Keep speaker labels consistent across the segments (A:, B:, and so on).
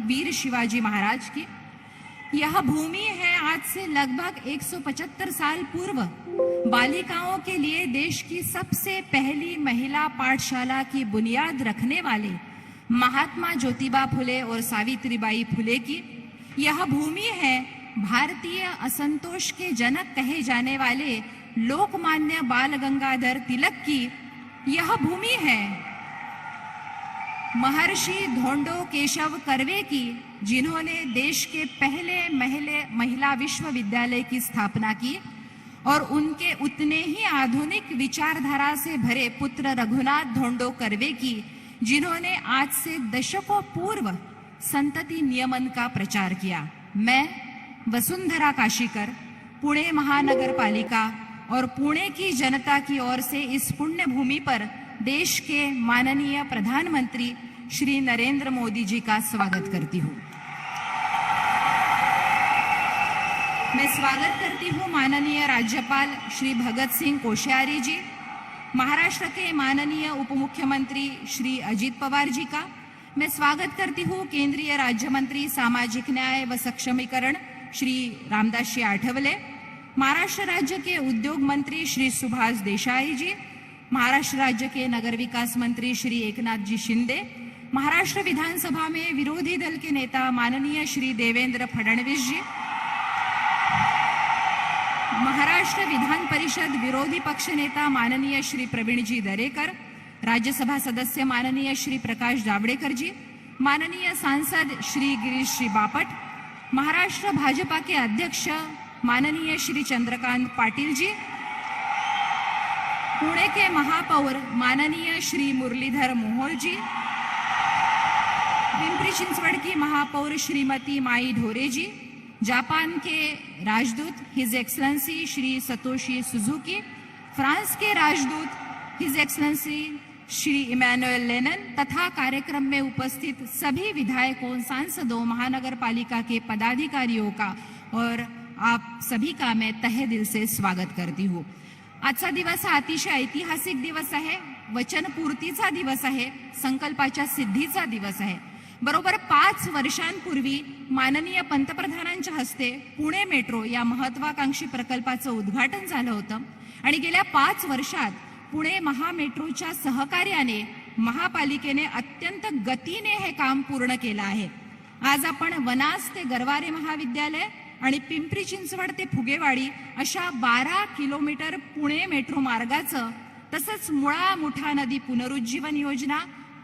A: वीर शिवाजी महाराज की। यह भूमि है आज से लगभग 175 साल पूर्व बालिकाओं के लिए देश की सबसे पहली महिला पाठशाला की बुनियाद रखने वाले महात्मा ज्योतिबा फुले और सावित्रीबाई फुले की। यह भूमि है भारतीय असंतोष के जनक कहे जाने वाले लोकमान्य बाल गंगाधर तिलक की। यह भूमि है महर्षि धोंडो केशव कर्वे की, जिन्होंने देश के पहले महिला विश्वविद्यालय की स्थापना की, और उनके उतने ही आधुनिक विचारधारा से भरे पुत्र रघुनाथ धोंडो कर्वे की, जिन्होंने आज से दशकों पूर्व संतति नियमन का प्रचार किया। मैं वसुंधरा काशीकर पुणे महानगर पालिका और पुणे की जनता की ओर से इस पुण्य भूमि पर देश के माननीय प्रधानमंत्री श्री नरेंद्र मोदी जी का स्वागत करती हूँ। मैं स्वागत करती हूँ माननीय राज्यपाल श्री भगत सिंह कोश्यारी जी, महाराष्ट्र के माननीय उप मुख्यमंत्री श्री अजित पवार जी का। मैं स्वागत करती हूँ केंद्रीय राज्य मंत्री सामाजिक न्याय व सक्षमीकरण श्री रामदास जी आठवले, महाराष्ट्र राज्य के उद्योग मंत्री श्री सुभाष देसाई जी, महाराष्ट्र राज्य के नगर विकास मंत्री श्री एकनाथ जी शिंदे, महाराष्ट्र विधानसभा में विरोधी दल के नेता माननीय श्री देवेंद्र फडणवीस जी, महाराष्ट्र विधान परिषद विरोधी पक्ष नेता माननीय श्री प्रवीण जी दरेकर, राज्यसभा सदस्य माननीय श्री प्रकाश जावड़ेकर जी, माननीय सांसद श्री गिरीश जी बापट, महाराष्ट्र भाजपा के अध्यक्ष माननीय श्री चंद्रकांत पाटिल जी, पुणे के महापौर माननीय श्री मुरलीधर मोहोळ जी, पिंपरी चिंचवड की महापौर श्रीमती माई ढोरे जी, जापान के राजदूत his excellency Shri Satoshi Suzuki, France के राजदूत his excellency Shri Emmanuel Lenain तथा कार्यक्रम में उपस्थित सभी विधायकों, सांसदों, महानगर पालिका के पदाधिकारियों का और आप सभी का मैं तहे दिल से स्वागत करती हूँ। आजचा दिवस हा अतिशय ऐतिहासिक दिवस आहे, वचनपूर्तीचा दिवस आहे, संकल्पाच्या सिद्धीचा दिवस आहे। बरोबर 5 वर्षांपूर्वी माननीय पंतप्रधानांच्या हस्ते पुणे मेट्रो या महत्वाकांक्षी प्रकल्पाचं उद्घाटन झालं होतं आणि गेल्या 5 वर्षात पुणे महामेट्रोच्या सहकार्याने महापालिकेने अत्यंत गतीने हे काम पूर्ण केलं आहे। आज आपण वनाज ते गरवारे महाविद्यालय आणि पिंपरी चिंचवड ते फुगेवाडी अशा 12 किलोमीटर पुणे मेट्रो मार्गाचं, तसंच मुळा मुठा नदी पुनरुज्जीवन योजना,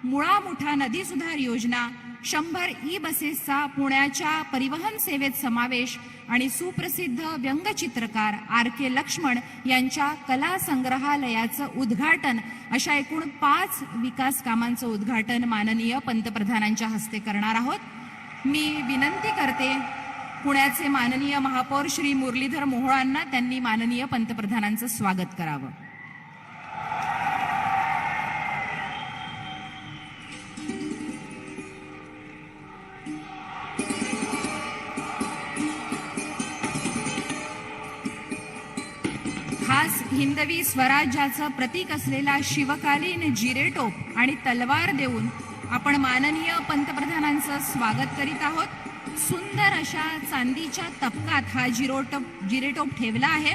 A: मुळा मुठा नदी सुधार योजना, 100 ई बसेसचा पुण्याच्या परिवहन सेवेत समावेश आणि सुप्रसिद्ध व्यंगचित्रकार R.K. लक्ष्मण यांच्या कला संग्रहालयाचं उद्घाटन अशा एकूण 5 विकास कामांचं उद्घाटन माननीय पंतप्रधानांच्या हस्ते करणार आहोत। मी विनंती करते पुण्याचे माननीय महापौर श्री मुरलीधर मोहोळांना त्यांनी माननीय पंतप्रधानांचं स्वागत करावं। खास हिंदवी स्वराज्याचं प्रतीक असलेला शिवकालीन जिरेटोप आणि तलवार देऊन आपण माननीय पंतप्रधानांचं स्वागत करीत आहोत। सुंदर अशा चांदीच्या तपकात हा जिरेटोप ठेवला आहे।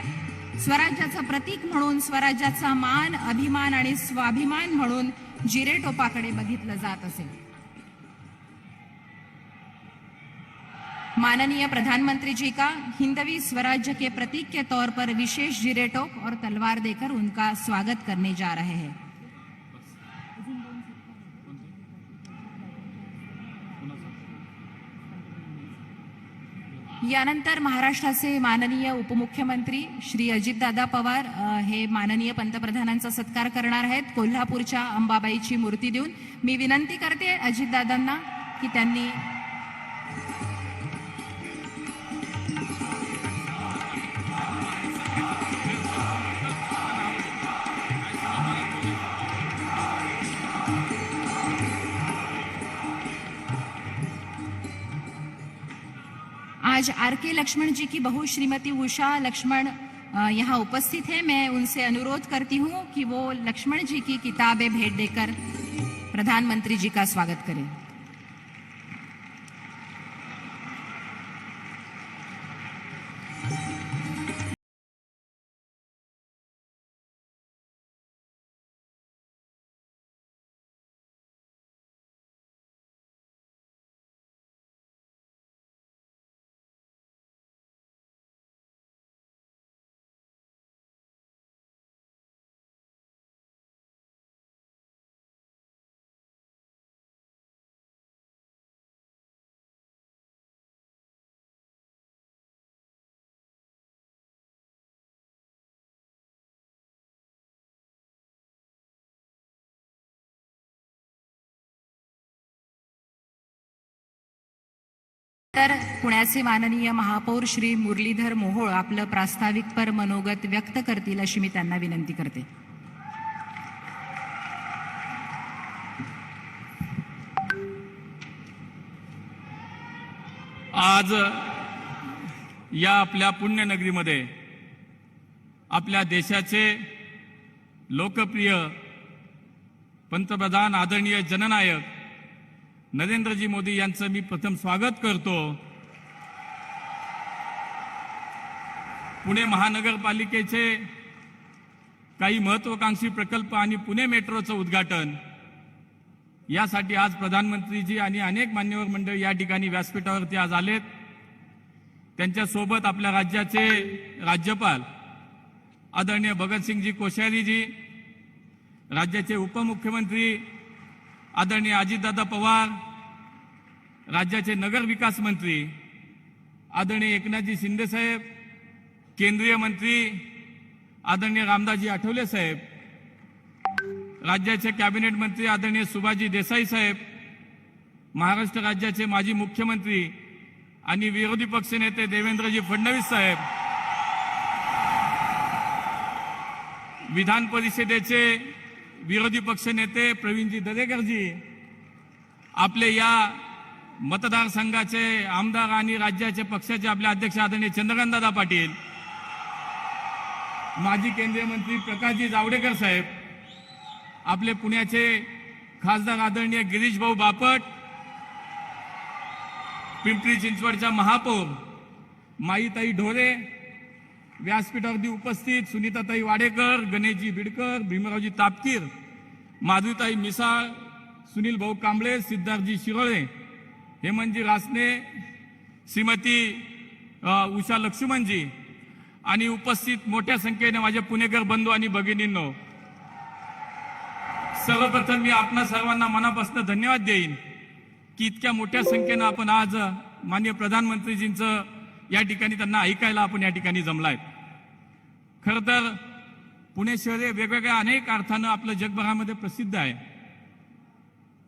A: स्वराज्याचं प्रतीक म्हणून, स्वराज्याचा मान, अभिमान आणि स्वाभिमान म्हणून जिरेटोपाकडे बघितलं जात असेल। माननीय प्रधानमंत्री जी का हिंदवी स्वराज्य के प्रतीक के तौर पर विशेष जिरेटोप और तलवार देकर उनका स्वागत करने जा रहे हैं। यानंतर महाराष्ट्राचे माननीय उपमुख्यमंत्री श्री अजितदादा पवार हे माननीय पंतप्रधानांचा सत्कार करणार आहेत कोल्हापूरच्या अंबाबाईची मूर्ती देऊन। मी विनंती करते अजितदादांना की त्यांनी आज R.K. लक्ष्मण जी की बहू श्रीमती उषा लक्ष्मण यहाँ उपस्थित है। मैं उनसे अनुरोध करती हूँ कि वो लक्ष्मण जी की किताबें भेंट देकर प्रधानमंत्री जी का स्वागत करें। तर पुण्याचे माननीय महापौर श्री मुरलीधर मोहोळ आपलं प्रास्ताविकपर मनोगत व्यक्त करतील अशी मी त्यांना विनंती करते.
B: आज या आपल्या पुण्यनगरीमध्ये आपल्या देशाचे लोकप्रिय पंतप्रधान आदरणीय जननायक नरेंद्रजी मोदी यांचं मी प्रथम स्वागत करतो. पुणे महानगरपालिकेचे काही महत्त्वाकांक्षी प्रकल्प आणि पुणे मेट्रोचं उद्घाटन यासाठी आज प्रधानमंत्रीजी आणि अनेक मान्यवर मंडळी या ठिकाणी व्यासपीठावरती आज आलेत. त्यांच्यासोबत आपल्या राज्याचे राज्यपाल आदरणीय भगतसिंगजी कोश्यारीजी, राज्याचे उपमुख्यमंत्री आदरणीय अजितदादा पवार, राज्याचे नगरविकास मंत्री आदरणीय एकनाथजी शिंदे साहेब, केंद्रीय मंत्री आदरणीय रामदासजी आठवले साहेब, राज्याचे कॅबिनेट मंत्री आदरणीय सुभाषजी देसाई साहेब, महाराष्ट्र राज्याचे माजी मुख्यमंत्री आणि विरोधी पक्षनेते देवेंद्रजी फडणवीस साहेब, विधान परिषदेचे विरोधी पक्षनेते प्रवीणजी दरेकरजी, आपले या मतदारसंघाचे आमदार आणि राज्याचे पक्षाचे आपले अध्यक्ष आदरणीय चंद्रकांतदादा पाटील, माजी केंद्रीय मंत्री प्रकाशजी जावडेकर साहेब, आपले पुण्याचे खासदार आदरणीय गिरीश भाऊ बापट, पिंपरी चिंचवडच्या महापौर माईताई ढोरे, व्यासपीठावरती उपस्थित सुनीताताई वाडेकर, गणेशजी बिडकर, भीमरावजी तापकीर, माधुताई मिसाळ, सुनील भाऊ कांबळे, सिद्धार्थजी शिरोळे, हेमंतजी रासने, श्रीमती उषा लक्ष्मणजी आणि उपस्थित मोठ्या संख्येने माझे पुणेकर बंधू आणि भगिनींनो, सर्वप्रथम मी आपणा सर्वांना मनापासून धन्यवाद देईन की इतक्या मोठ्या संख्येनं आपण आज माननीय प्रधानमंत्रीजींचं या ठिकाणी त्यांना ऐकायला आपण या ठिकाणी जमलाय. खरं तर पुणे शहर हे वेगवेगळ्या अनेक अर्थानं आपलं जगभरामध्ये प्रसिद्ध है.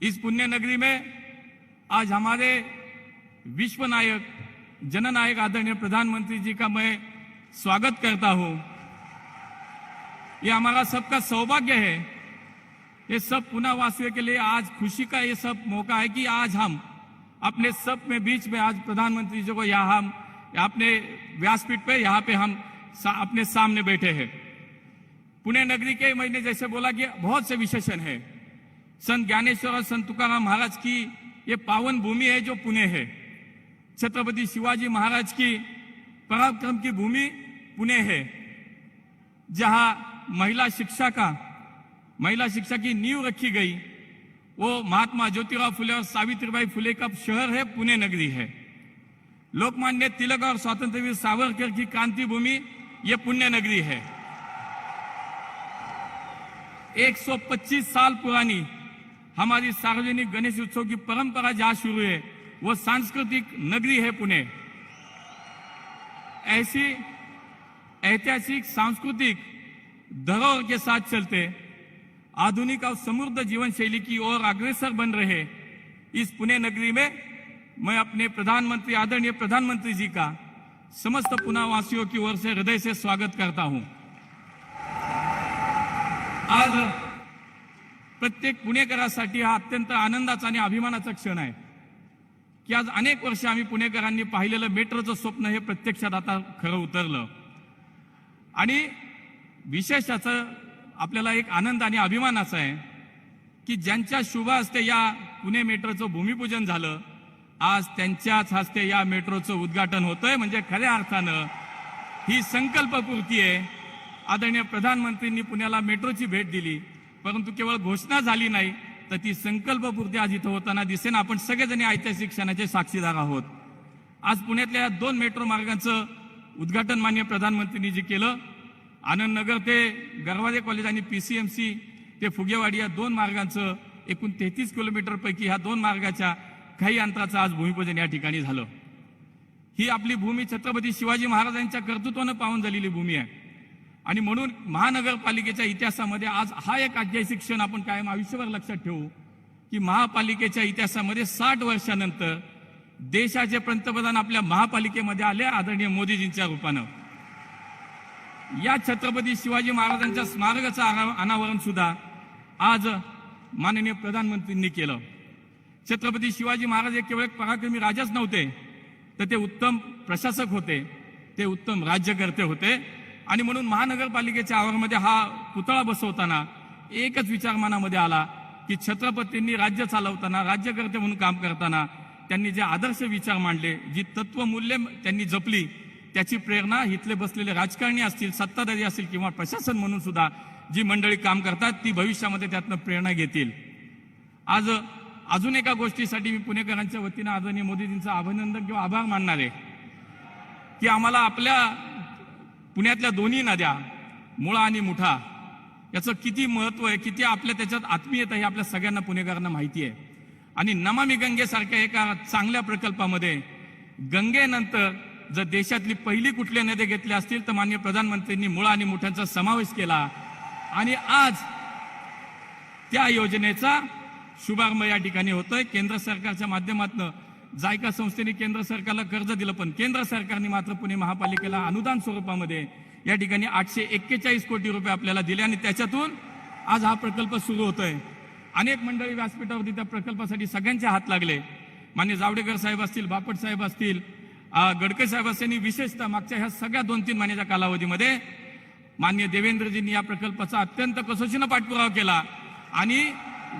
B: इस पुण्य नगरी में आज हमारे विश्व नायक जननायक आदरणीय प्रधानमंत्री जी का मैं स्वागत करता हूं. ये हमारा सबका सौभाग्य है. ये सब पुणे वासियों के लिए आज खुशी का ये सब मौका है कि आज हम अपने सब में बीच में आज प्रधानमंत्री जी को यहाँ हम अपने व्यासपीठ पे यहाँ पे हम अपने सामने बैठे हैं. पुणे नगरी के मैंने जैसे बोला कि बहुत से विशेषण है. संत ज्ञानेश्वर और संत तुकाराम महाराज की ये पावन भूमि है जो पुणे है. छत्रपति शिवाजी महाराज की पराक्रम की भूमि पुणे है, जहां महिला शिक्षा की नींव रखी गई. वो महात्मा ज्योतिराव फुले और सावित्रीबाई फुले का शहर है, पुणे नगरी है. लोकमान्य तिलक और स्वातंत्रवीर सावरकर की क्रांति भूमि ये पुण्य नगरी है. 125 साल पुरानी हमारी सार्वजनिक गणेश उत्सव की परंपरा जहां शुरू है वो सांस्कृतिक नगरी है पुणे. ऐसी ऐतिहासिक सांस्कृतिक धरोहर के साथ चलते आधुनिक और समृद्ध जीवन शैली की ओर अग्रसर बन रहे इस पुणे नगरी में मैं अपने प्रधानमंत्री आदरणीय प्रधानमंत्री जी का समस्त पुणे वासियों की ओर से हृदय से स्वागत करता हूं. आज प्रत्येक पुणेकरांसाठी हा अत्यंत आनंदाचा आणि अभिमानाचा क्षण आहे की आज अनेक वर्ष आम्ही पुणेकरांनी पाहिलेलं मेट्रोचं स्वप्न हे प्रत्यक्षात आता खरं उतरलं. आणि विशेषाचं आपल्याला एक आनंद आणि अभिमानाचा आहे की ज्यांच्या शुभ हस्ते या पुणे मेट्रोचं भूमिपूजन झालं, आज त्यांच्याच हस्ते या मेट्रोचं उद्घाटन होतंय. म्हणजे खऱ्या अर्थानं ही संकल्पपूर्ती आहे. आदरणीय प्रधानमंत्रींनी पुण्याला मेट्रोची भेट दिली, परंतु केवळ घोषणा झाली नाही तर ती संकल्पपूर्ती आज इथं होताना दिसेन. आपण सगळेजण ऐतिहासिक क्षणाचे साक्षीदार आहोत. आज पुण्यातल्या या 2 मेट्रो मार्गांचं उद्घाटन माननीय प्रधानमंत्रींनी जे केलं, आनंदनगर ते गरवारे कॉलेज आणि PCMC ते फुगेवाडी या 2 मार्गांचं एकूण 33 किलोमीटर पैकी ह्या 2 मार्गाच्या काही अंतराचं आज भूमिपूजन या ठिकाणी झालं. ही आपली भूमी छत्रपती शिवाजी महाराजांच्या कर्तृत्वानं पावन झालेली भूमी आहे. आणि म्हणून महानगरपालिकेच्या इतिहासामध्ये आज हा एक ऐतिहासिक क्षण आपण कायम आयुष्यभर लक्षात ठेवू की महापालिकेच्या इतिहासामध्ये 60 वर्षानंतर देशाचे पंतप्रधान आपल्या महापालिकेमध्ये आले आदरणीय मोदीजींच्या रूपानं. या छत्रपती शिवाजी महाराजांच्या स्मारकाचं अनावरण सुद्धा आज माननीय प्रधानमंत्रींनी केलं. छत्रपती शिवाजी महाराज हे केवळ एक पराक्रमी राजाच नव्हते, तर ते उत्तम प्रशासक होते, ते उत्तम राज्यकर्ते होते. आणि म्हणून महानगरपालिकेच्या आवारामध्ये हा पुतळा बसवताना एकच विचार मनामध्ये आला की छत्रपतींनी राज्य चालवताना, राज्यकर्ते म्हणून काम करताना त्यांनी जे आदर्श विचार मांडले, जी तत्वमूल्य त्यांनी जपली, त्याची प्रेरणा इथले बसलेले राजकारणी असतील, सत्ताधारी असतील किंवा प्रशासन म्हणून सुद्धा जी मंडळी काम करतात ती भविष्यामध्ये त्यातनं प्रेरणा घेतील. आज अजून एका गोष्टीसाठी मी पुणेकरांच्या वतीनं आदरणीय मोदीजींचं अभिनंदन किंवा आभार मानणार आहे की आम्हाला आपल्या पुण्यातल्या दोन्ही नद्या मुळा आणि मुठा याचं किती महत्व आहे, किती आपल्या त्याच्यात आत्मीयता आहे आपल्या सगळ्यांना पुणेकरांना माहिती आहे. आणि नमामि गंगेसारख्या एका चांगल्या प्रकल्पामध्ये गंगेनंतर जर देशातली पहिली कुठल्या नद्या घेतल्या असतील तर माननीय प्रधानमंत्र्यांनी मुळा आणि मुठ्यांचा समावेश केला. आणि आज त्या योजनेचा शुभारंभ या ठिकाणी होतोय. केंद्र सरकारच्या माध्यमातून जायका संस्थेने केंद्र सरकारला कर्ज दिलं, पण केंद्र सरकारने मात्र पुणे महापालिकेला अनुदान स्वरूपामध्ये या ठिकाणी 841 कोटी रुपये आपल्याला दिले आणि त्याच्यातून आज हा प्रकल्प सुरू होतोय. अनेक मंडळी व्यासपीठावरती त्या प्रकल्पासाठी सगळ्यांचे हात लागले. मान्य जावडेकर साहेब असतील, बापट साहेब असतील, गडकरी साहेब असतील, विशेषतः मागच्या ह्या सगळ्या 2-3 महिन्याच्या कालावधीमध्ये मान्य देवेंद्रजींनी या प्रकल्पाचा अत्यंत कसोशीनं पाठपुरावा केला आणि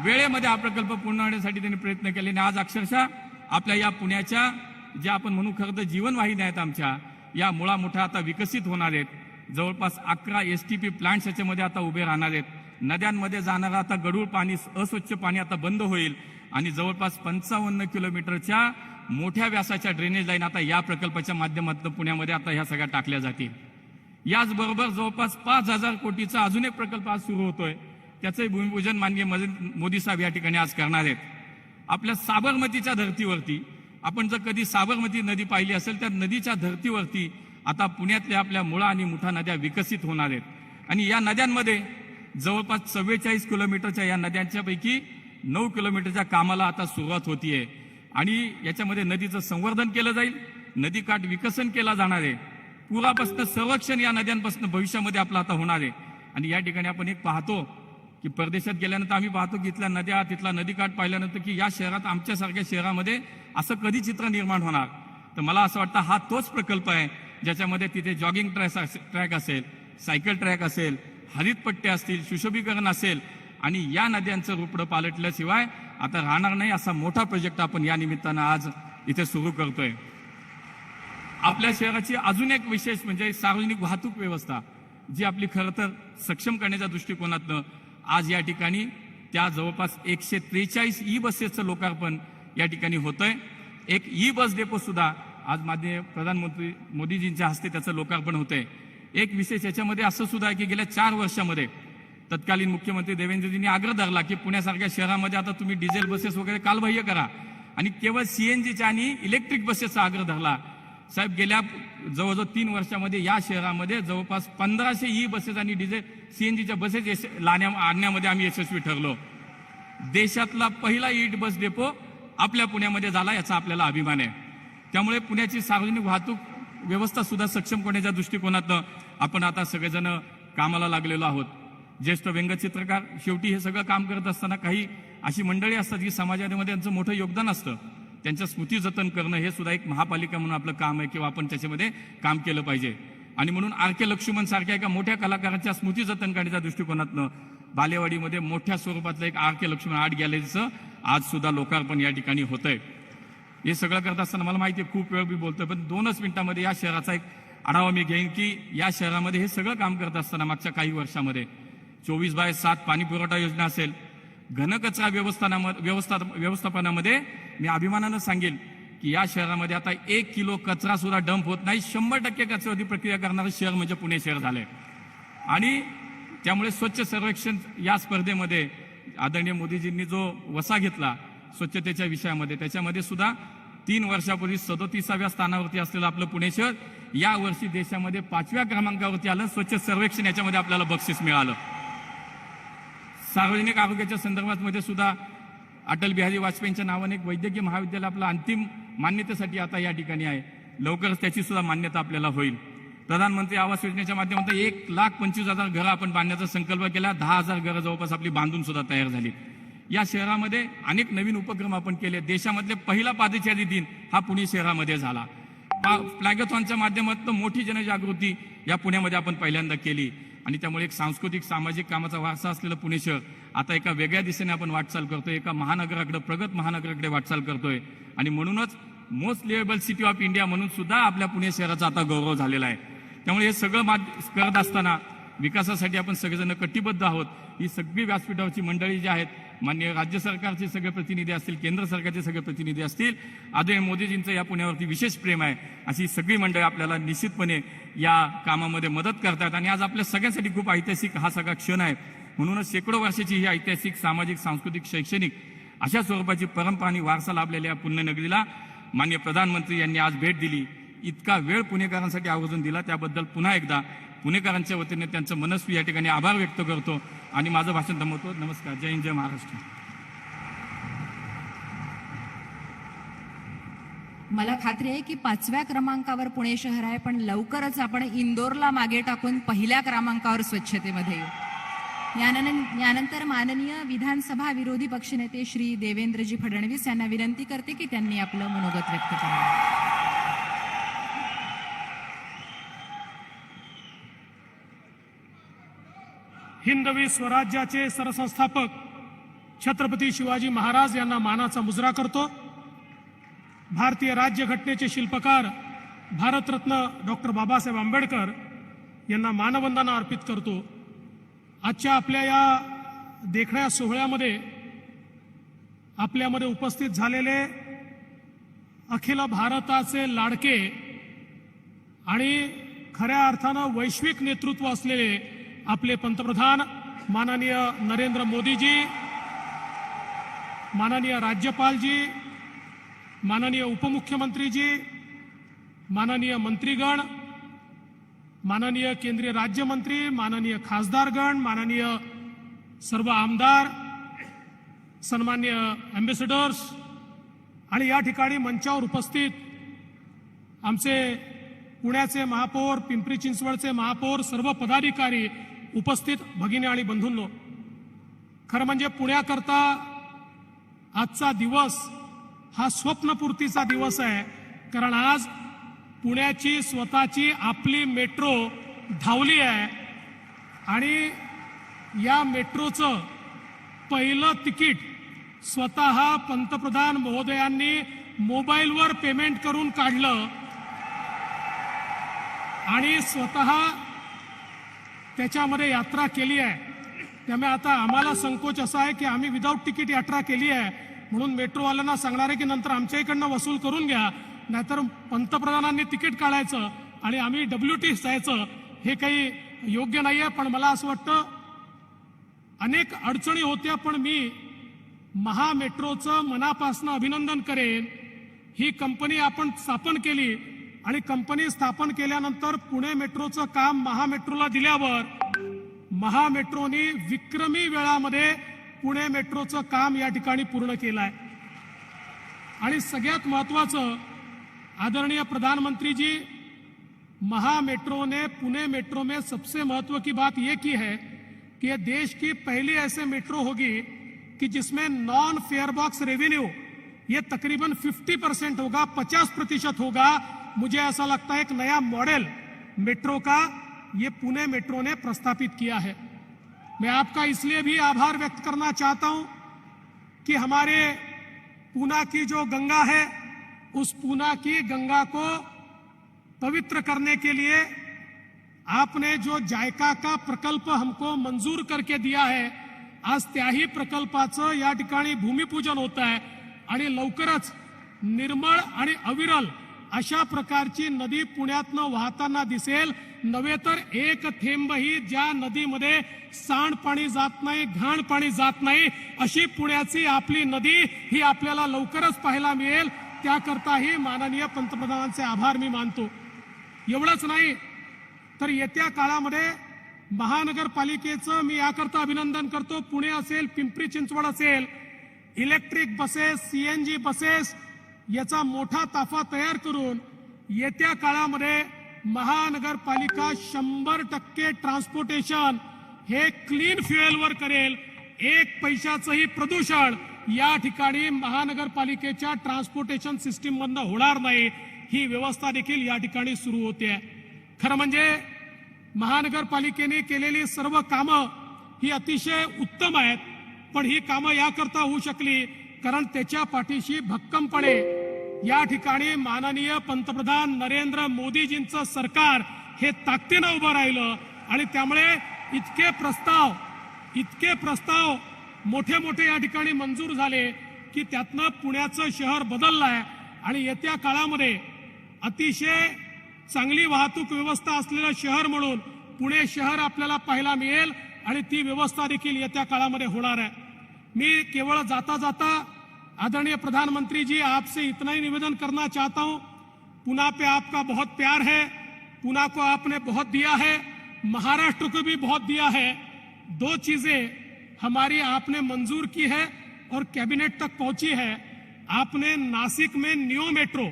B: वेळेमध्ये हा प्रकल्प पूर्ण होण्यासाठी त्यांनी प्रयत्न केले. आणि आज अक्षरशः आपल्या या पुण्याच्या ज्या आपण म्हणू खरं तर जीवनवाहिन्या आहेत आमच्या, या मुळा मुठा आता विकसित होणार आहेत. जवळपास 11 STP प्लांट्स याच्यामध्ये आता उभे राहणार आहेत. नद्यांमध्ये जाणारं आता गढूळ पाणी, अस्वच्छ पाणी आता बंद होईल आणि जवळपास 55 किलोमीटरच्या मोठ्या व्यासाच्या ड्रेनेज लाईन आता या प्रकल्पाच्या माध्यमातून पुण्यामध्ये आता ह्या सगळ्या टाकल्या जातील. याचबरोबर जवळपास 5,000 कोटीचा अजून एक प्रकल्प आज सुरू होतोय. त्याचंही भूमिपूजन माननीय मोदी साहेब या ठिकाणी आज करणार आहेत. आपल्या साबरमतीच्या धर्तीवरती आपण जर कधी साबरमती नदी पाहिली असेल, त्या नदीच्या धर्तीवरती आता पुण्यातल्या आपल्या मुळा आणि मुठा नद्या विकसित होणार आहेत. आणि या नद्यांमध्ये जवळपास 44 किलोमीटरच्या या नद्यांच्या पैकी 9 किलोमीटरच्या कामाला आता सुरुवात होतीये. आणि याच्यामध्ये नदीचं संवर्धन केलं जाईल, नदीकाठ विकसन केला जाणार आहे, पुरापासून संरक्षण या नद्यांपासून भविष्यामध्ये आपलं आता होणार आहे. आणि या ठिकाणी आपण एक पाहतो की परदेशात गेल्यानंतर आम्ही पाहतो की इथल्या नद्या, तिथला नदीकाठ पाहिल्यानंतर की या शहरात, आमच्यासारख्या शहरामध्ये असं कधी चित्र निर्माण होणार. तर मला असं वाटतं हा तोच प्रकल्प आहे ज्याच्यामध्ये तिथे जॉगिंग ट्रॅक असेल, सायकल ट्रॅक असेल, हरितपट्टे असतील, सुशोभीकरण असेल आणि या नद्यांचं रूपडं पालटल्याशिवाय आता राहणार नाही असा मोठा प्रोजेक्ट आपण या निमित्तानं आज इथे सुरू करतोय. आपल्या शहराची अजून एक विशेष म्हणजे सार्वजनिक वाहतूक व्यवस्था जी आपली खरं तर सक्षम करण्याच्या दृष्टिकोनातनं आज या ठिकाणी त्या जवळपास 143 ई बसेसचं लोकार्पण या ठिकाणी होतंय. एक ई बस डेपो सुद्धा आज माननीय प्रधानमंत्री मोदीजींच्या हस्ते त्याचं लोकार्पण होतंय. एक विशेष याच्यामध्ये असं सुद्धा आहे की गेल्या 4 वर्षामध्ये तत्कालीन मुख्यमंत्री देवेंद्रजींनी आग्रह धरला की पुण्यासारख्या शहरामध्ये आता तुम्ही डिझेल बसेस वगैरे कालबाह्य करा आणि केवळ CNGच्या आणि इलेक्ट्रिक बसेसचा आग्रह धरला. साहेब गेल्या जवळजवळ 3 वर्षामध्ये या शहरामध्ये जवळपास 1500 ई बसेस आणि डिझेल CNGच्या बसेस आणण्यामध्ये आम्ही यशस्वी ठरलो. देशातला पहिला ई बस डेपो आपल्या पुण्यामध्ये झाला याचा आपल्याला अभिमान आहे. त्यामुळे पुण्याची सार्वजनिक वाहतूक व्यवस्था सुद्धा सक्षम करण्याच्या दृष्टिकोनातून आपण आता सगळेजण कामाला लागलेलो आहोत. ज्येष्ठ व्यंगचित्रकार शेवटी हे सगळं काम करत असताना काही अशी मंडळी असतात की समाजामध्ये यांचं मोठं योगदान असतं. त्यांच्या स्मृती जतन करणं हे सुद्धा एक महापालिका म्हणून आपलं काम आहे किंवा आपण त्याच्यामध्ये काम केलं पाहिजे. आणि म्हणून RK लक्ष्मण सारख्या एका मोठ्या कलाकारांच्या स्मृती जतन करण्याच्या दृष्टिकोनातनं बालेवाडीमध्ये मोठ्या स्वरूपातलं एक RK लक्ष्मण आर्ट गॅलरीचं आज सुद्धा लोकार्पण या ठिकाणी होतंय. हे सगळं करत असताना मला माहिती आहे खूप वेळ मी बोलतोय, पण 2च मिनिटांमध्ये या शहराचा एक आढावा मी घेईन की या शहरामध्ये हे सगळं काम करत असताना मागच्या काही वर्षामध्ये 24/7 पाणी पुरवठा योजना असेल, घनकचरा व्यवस्थापनामध्ये मी अभिमानानं सांगेल की या शहरामध्ये आता 1 किलो कचरा सुद्धा डंप होत नाही. 100% कचऱ्यावरती प्रक्रिया करणारं शहर म्हणजे पुणे शहर झालंय. आणि त्यामुळे स्वच्छ सर्वेक्षण या स्पर्धेमध्ये आदरणीय मोदीजींनी जो वसा घेतला स्वच्छतेच्या विषयामध्ये, त्याच्यामध्ये सुद्धा 3 वर्षापूर्वी 37व्या स्थानावरती असलेलं आपलं पुणे शहर या वर्षी देशामध्ये 5व्या क्रमांकावरती आलं. स्वच्छ सर्वेक्षण याच्यामध्ये आपल्याला बक्षीस मिळालं. सार्वजनिक आरोग्याच्या संदर्भात मध्ये सुद्धा अटल बिहारी वाजपेयींच्या नावाने एक वैद्यकीय महाविद्यालय आपलं अंतिम मान्यतेसाठी आता या ठिकाणी आहे. लवकरच त्याची सुद्धा मान्यता आपल्याला होईल. प्रधानमंत्री आवास योजनेच्या माध्यमातून 1,25,000 घरं आपण बांधण्याचा संकल्प केला. 10,000 घरं जवळपास आपली बांधून सुद्धा तयार झाली. या शहरामध्ये अनेक नवीन उपक्रम आपण केले. देशामधले पहिला पादचारी दिन हा पुणे शहरामध्ये झाला. फ्लॅगथॉनच्या माध्यमातून मोठी जनजागृती या पुण्यामध्ये आपण पहिल्यांदा केली आणि त्यामुळे एक सांस्कृतिक सामाजिक कामाचा वारसा असलेलं पुणे शहर आता एका वेगळ्या दिशेने आपण वाटचाल करतोय. एका महानगराकडे, प्रगत महानगराकडे वाटचाल करतोय आणि म्हणूनच मोस्ट लिव्हेबल सिटी ऑफ इंडिया म्हणून सुद्धा आपल्या पुणे शहराचा आता गौरव झालेला आहे. त्यामुळे हे सगळं करत असताना विकासासाठी आपण सगळेजण कटिबद्ध आहोत. ही सगळी व्यासपीठावरची मंडळी जी आहेत, माननीय राज्य सरकारचे सगळे प्रतिनिधी असतील, केंद्र सरकारचे सगळे प्रतिनिधी असतील, आदरणीय मोदीजींचं या पुण्यावरती विशेष प्रेम आहे. अशी सगळी मंडळी आपल्याला निश्चितपणे या कामामध्ये मदत करतात आणि आज आपल्या सगळ्यांसाठी खूप ऐतिहासिक हा सगळा क्षण आहे. म्हणूनच शेकडो वर्षाची ही ऐतिहासिक सामाजिक सांस्कृतिक शैक्षणिक अशा स्वरूपाची परंपरा आणि वारसा लाभलेल्या या पुण्यनगरीला माननीय प्रधानमंत्री यांनी आज भेट दिली. इतका वेळ पुणेकरांसाठी आवर्जून दिला त्याबद्दल पुन्हा एकदा पुणेकरांच्या वतीने त्यांचं मनस्वी या ठिकाणी आभार व्यक्त करतो आणि माझं भाषण थांबवतो. नमस्कार. जय हिंद, जय महाराष्ट्र.
A: मला खात्री आहे की 5व्या क्रमांकावर पुणे शहर आहे, पण लवकरच आपण इंदोरला मागे टाकून पहिल्या क्रमांकावर स्वच्छतेमध्ये येऊ. यानंतर माननीय विधानसभा विरोधी पक्षनेते श्री देवेंद्रजी फडणवीस यांना विनंती करते की त्यांनी आपलं मनोगत व्यक्त करावं.
C: हिंदवी स्वराज्याचे सरसंस्थापक छत्रपती शिवाजी महाराज यांना मानाचा मुजरा करतो. भारतीय राज्यघटनेचे शिल्पकार भारतरत्न डॉक्टर बाबासाहेब आंबेडकर यांना मानवंदना अर्पित करतो. आजच्या आपल्या या देखण्या सोहळ्यामध्ये आपल्यामध्ये उपस्थित झालेले अखिल भारताचे लाडके आणि खऱ्या अर्थानं वैश्विक नेतृत्व असलेले आपले पंतप्रधान माननीय नरेंद्र मोदीजी, माननीय राज्यपालजी, माननीय उपमुख्यमंत्रीजी, माननीय मंत्रीगण, माननीय केंद्रीय राज्यमंत्री, माननीय खासदारगण, माननीय सर्व आमदार, सन्मान्य अँबॅसेडर्स आणि या ठिकाणी मंचावर उपस्थित आमचे पुण्याचे महापौर, पिंपरी चिंचवडचे महापौर, सर्व पदाधिकारी, उपस्थित भगिनी आणि बंधूंनो, खरं म्हणजे पुण्याकरता आजचा दिवस हा स्वप्नपूर्तीचा दिवस आहे. कारण आज पुण्याची स्वतःची आपली मेट्रो धावली आहे आणि या मेट्रोचं पहिलं तिकीट स्वतः पंतप्रधान महोदयांनी मोबाईलवर पेमेंट करून काढलं आणि स्वतः त्याच्यामध्ये यात्रा केली आहे. त्यामुळे आता आम्हाला संकोच असा आहे की आम्ही विदाऊट तिकीट यात्रा केली आहे म्हणून मेट्रोवाल्यांना सांगणार आहे की नंतर आमच्या इकडनं वसूल करून घ्या, नाहीतर पंतप्रधानांनी तिकीट काढायचं आणि आम्ही WT जायचं, हे काही योग्य नाही आहे. पण मला असं वाटतं अनेक अडचणी होत्या, पण मी महामेट्रोचं मनापासून अभिनंदन करेन. ही कंपनी आपण स्थापन केली आणि कंपनी स्थापन केल्यानंतर पुणे मेट्रोचं काम महामेट्रोला दिल्यावर महामेट्रोनी विक्रमी वेळामध्ये पुणे मेट्रोचं काम या ठिकाणी पूर्ण केलं आहे. आणि सगळ्यात महत्त्वाचं, आदरणीय प्रधानमंत्री जी, महामेट्रो ने पुणे मेट्रो में सबसे महत्व की बात यह की है कि यह देश की पहली ऐसे मेट्रो होगी कि जिसमें नॉन फेयर बॉक्स रेवेन्यू ये तकरीबन 50% होगा, 50% होगा. मुझे ऐसा लगता है एक नया मॉडल मेट्रो का ये पुणे मेट्रो ने प्रस्तापित किया है. मैं आपका इसलिए भी आभार व्यक्त करना चाहता हूं कि हमारे पूना की जो गंगा है, उस पूना की गंगा को पवित्र करने के लिए आपने जो जायका का प्रकल्प हमको मंजूर करके दिया है, आज त्याही प्रकल्पाचं या ठिकाणी भूमिपूजन होत आहे आणि लवकरच निर्मळ आणि अविरल अशा प्रकारची नदी पुण्यातनं वाहताना दिसेल. नव्हे तर एक थेंबही ज्या नदीमध्ये सांडपाणी जात नाही, घाण पाणी जात नाही, अशी पुण्याची आपली नदी ही आपल्याला लवकरच पाहायला मिळेल. त्याकरताही माननीय पंतप्रधानांचे आभार मी मानतो. एवढंच नाही तर येत्या काळामध्ये महानगरपालिकेचं मी याकरता अभिनंदन करतो. पुणे असेल, पिंपरी चिंचवड असेल, इलेक्ट्रिक बसेस, CNG बसेस याचा मोठा ताफा तयार करून येत्या काळामध्ये महानगरपालिका 100% ट्रान्सपोर्टेशन हे क्लीन फ्युएलवर करेल. 1 पैशाचंही प्रदूषण या ठिकाणी महानगरपालिकेच्या ट्रान्सपोर्टेशन सिस्टीम मधनं होणार नाही. ही व्यवस्था देखील या ठिकाणी सुरू होते. खरं म्हणजे महानगरपालिकेने केलेली सर्व कामं ही अतिशय उत्तम आहेत, पण ही कामं याकरता होऊ शकली कारण त्याच्या पाठीशी भक्कमपणे या ठिकाणी माननीय पंतप्रधान नरेंद्र मोदीजींचं सरकार हे ताकदीनं उभं राहिलं आणि त्यामुळे इतके प्रस्ताव मोठे मोठे या ठिकाणी मंजूर झाले की त्यातनं पुण्याचं शहर बदललंय आणि येत्या काळामध्ये अतिशय चांगली वाहतूक व्यवस्था असलेलं शहर म्हणून पुणे शहर आपल्याला पाहायला मिळेल आणि ती व्यवस्था देखील येत्या काळामध्ये होणार आहे. मी केवळ जाता जाता आदरणीय प्रधानमंत्री जी आपसे इतना ही निवेदन करना चाहता हूं, पुणे पे आपका बहुत प्यार है, पुणे को आपने बहुत दिया है, महाराष्ट्र को भी बहुत दिया है. 2 चीजें हमारी आपने मंजूर की है और कैबिनेट तक पहुंची है. आपने नासिक में न्यू मेट्रो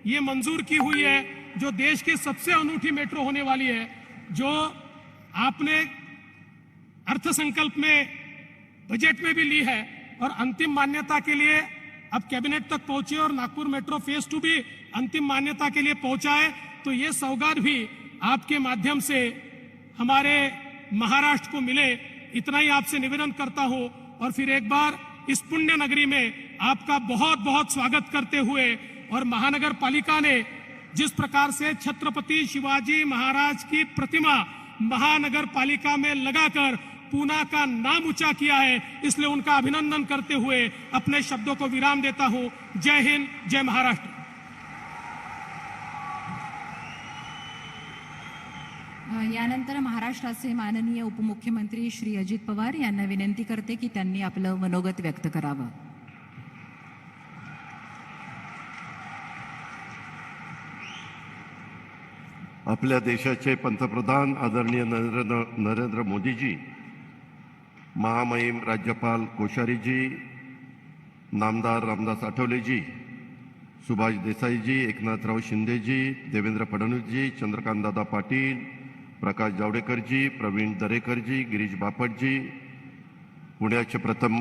C: ये मंजूर की हुई है जो देश की सबसे अनूठी मेट्रो होने वाली है, जो आपने अर्थसंकल्प में बजट में भी ली है और अंतिम मान्यता के लिए अब कैबिनेट तक पहुंची और नागपुर मेट्रो फेज 2 भी अंतिम मान्यता के लिए पहुंचा है. तो ये सौगात भी आपके माध्यम से हमारे महाराष्ट्र को मिले, इतना ही आपसे निवेदन करता हूं. और फिर एक बार इस पुण्य नगरी में आपका बहुत बहुत स्वागत करते हुए और महानगर पालिका ने जिस प्रकार से छत्रपति शिवाजी महाराज की प्रतिमा महानगर पालिका में लगाकर पूना का नाम ऊंचा किया है, इसलिए उनका अभिनंदन करते हुए अपने शब्दों को विराम देता हूं. जय हिंद, जय महाराष्ट्र.
A: यानंतर महाराष्ट्राचे माननीय उपमुख्यमंत्री श्री अजित पवार यांना विनंती करते की त्यांनी आपलं मनोगत व्यक्त करावं.
D: आपल्या देशाचे पंतप्रधान आदरणीय नरेंद्र मोदीजी, महामहिम राज्यपाल कोश्यारीजी, नामदार रामदास आठवलेजी, सुभाष देसाईजी, एकनाथराव शिंदेजी, देवेंद्र फडणवीसजी, चंद्रकांतदादा पाटील, प्रकाश जावडेकरजी, प्रवीण दरेकरजी, गिरीश बापटजी, पुण्याचे प्रथम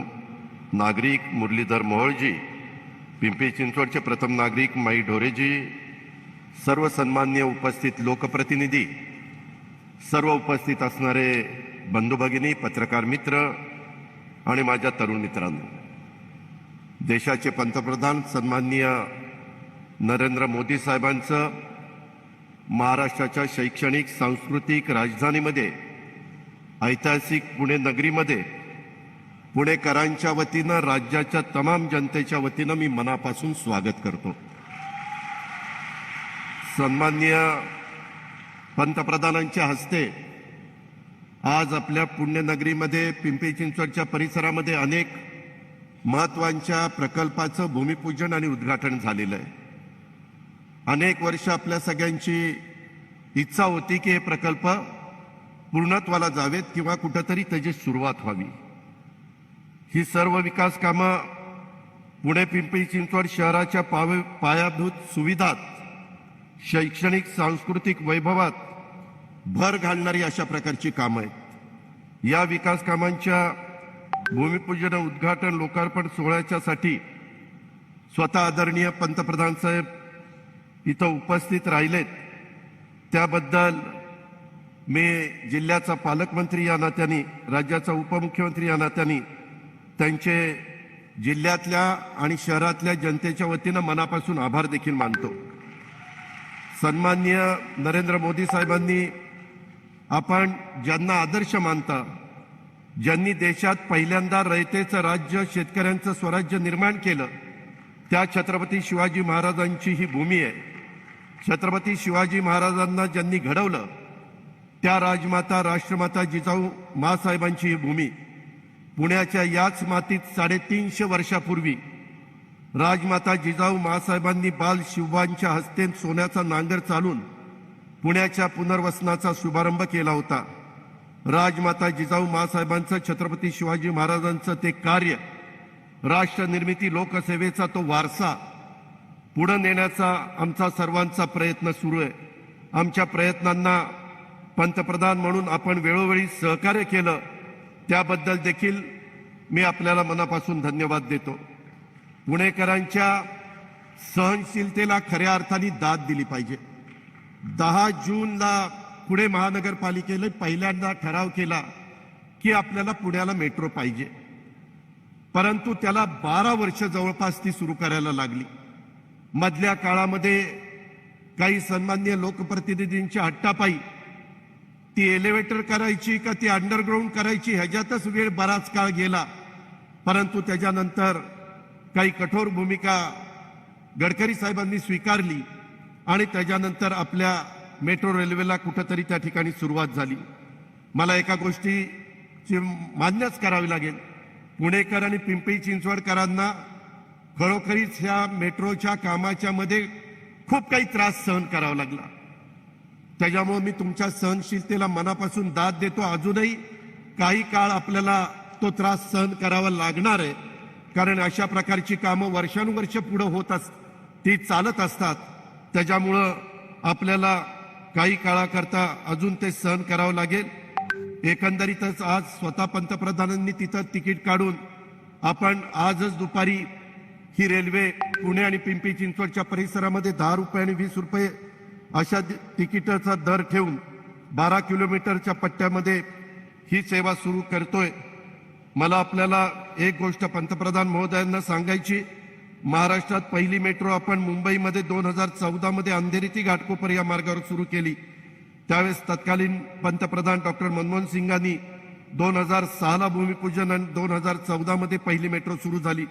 D: नागरिक मुरलीधर मोहोळजी, पिंपरी चिंचवडचे प्रथम नागरिक माई ढोरेजी, सर्व सन्माननीय उपस्थित लोकप्रतिनिधी, सर्व उपस्थित असणारे बंधू भगिनी, पत्रकार मित्र आणि माझ्या तरुण मित्रांनो, देशाचे पंतप्रधान सन्माननीय नरेंद्र मोदी साहेबांचं महाराष्ट्राच्या शैक्षणिक सांस्कृतिक राजधानीमध्ये ऐतिहासिक पुणे नगरीमध्ये पुणेकरांच्या वतीनं राज्याच्या तमाम जनतेच्या वतीनं मी मनापासून स्वागत करतो. सन्माननीय पंतप्रधानांच्या हस्ते आज आपल्या पुण्यनगरीमध्ये पिंपरी चिंचवडच्या परिसरामध्ये अनेक महत्त्वाच्या प्रकल्पाचं भूमिपूजन आणि उद्घाटन झालेलं आहे. अनेक वर्ष आपल्या सगळ्यांची इच्छा होती की हे प्रकल्प पूर्णत्वाला जावेत किंवा कुठंतरी त्याची सुरुवात व्हावी. ही सर्व विकास कामं पुणे पिंपरी चिंचवड शहराच्या पायाभूत सुविधात, शैक्षणिक सांस्कृतिक वैभवात भर घालणारी अशा प्रकारची कामं आहेत. या विकास कामांच्या भूमिपूजन, उद्घाटन, लोकार्पण सोहळ्याच्यासाठी स्वतः आदरणीय पंतप्रधान साहेब इथं उपस्थित राहिलेत. त्याबद्दल मी जिल्ह्याचा पालकमंत्री या नात्याने, राज्याचा उपमुख्यमंत्री या नात्याने त्यांचे जिल्ह्यातल्या आणि शहरातल्या जनतेच्या वतीनं मनापासून आभार देखील मानतो. सन्माननीय नरेंद्र मोदी साहेबांनी आपण ज्यांना आदर्श मानता, ज्यांनी देशात पहिल्यांदा रयतेचं राज्य, शेतकऱ्यांचं स्वराज्य निर्माण केलं, त्या छत्रपती शिवाजी महाराजांची ही भूमी आहे. छत्रपती शिवाजी महाराजांना ज्यांनी घडवलं त्या राजमाता राष्ट्रमाता जिजाऊ मासाहेबांची ही भूमी. पुण्याच्या याच मातीत 350 वर्षापूर्वी राजमाता जिजाऊ मासाहेबांनी बाल शिवबांच्या हस्ते सोन्याचा नांगर चालून पुण्याच्या पुनर्वसनाचा शुभारंभ केला होता. राजमाता जिजाऊ मासाहेबांचं, छत्रपती शिवाजी महाराजांचं ते कार्य, राष्ट्रनिर्मिती, लोकसेवेचा तो वारसा पुढे नेण्याचा आमचा सर्वांचा प्रयत्न सुरू आहे. आमच्या प्रयत्नांना पंतप्रधान म्हणून आपण वेळोवेळी सहकार्य केलं त्याबद्दल देखील मी आपल्याला मनापासून धन्यवाद देतो. पुणेकरांच्या सहनशीलतेला खऱ्या अर्थाने दाद दिली पाहिजे. 10 जूनला पुणे महानगरपालिकेने पहिल्यांदा ठराव केला की आपल्याला पुण्याला मेट्रो पाहिजे, परंतु त्याला 12 वर्ष जवळपास ती सुरू करायला लागली. मधल्या काळामध्ये काही सन्माननीय लोकप्रतिनिधींच्या हट्टापायी ती एलिव्हेटर करायची का ती अंडरग्राऊंड करायची ह्याच्यातच वेळ बराच काळ गेला. परंतु त्याच्यानंतर काही कठोर भूमिका गडकरी साहेबांनी स्वीकारली आणि त्याच्यानंतर आपल्या मेट्रो रेल्वेला कुठंतरी त्या ठिकाणी सुरुवात झाली. मला एका गोष्टीची मान्यच करावी लागेल, पुणेकर आणि पिंपरी चिंचवडकरांना खरोखरीच ह्या मेट्रोच्या कामाच्या मध्ये खूप काही त्रास सहन करावा लागला. त्याच्यामुळे मी तुमच्या सहनशीलतेला मनापासून दाद देतो. अजूनही काही काळ आपल्याला तो त्रास सहन करावा लागणार आहे, कारण अशा प्रकारची कामं वर्षानुवर्ष पुढे होत ती चालत असतात. त्याच्यामुळं आपल्याला काही काळाकरता अजून ते सहन करावं लागेल. एकंदरीतच आज स्वतः पंतप्रधानांनी तिथं तिकीट काढून आपण आजच दुपारी ही रेल्वे पुणे आणि पिंपरी चिंचवडच्या परिसरामध्ये 10 रुपये आणि 20 रुपये अशा तिकिटाचा दर ठेवून 12 किलोमीटरच्या पट्ट्यामध्ये ही सेवा सुरू करतोय. मला आपल्याला एक गोष्ट पंतप्रधान महोदयांना सांगायची, महाराष्ट्रात पहिली मेट्रो आपण मुंबईमध्ये 2014 मध्ये अंधेरी ते घाटकोपर या मार्गावर सुरू केली. त्यावेळेस तत्कालीन पंतप्रधान डॉक्टर मनमोहन सिंगांनी 2006ला भूमिपूजन आणि 2014 मध्ये पहिली मेट्रो सुरू झाली.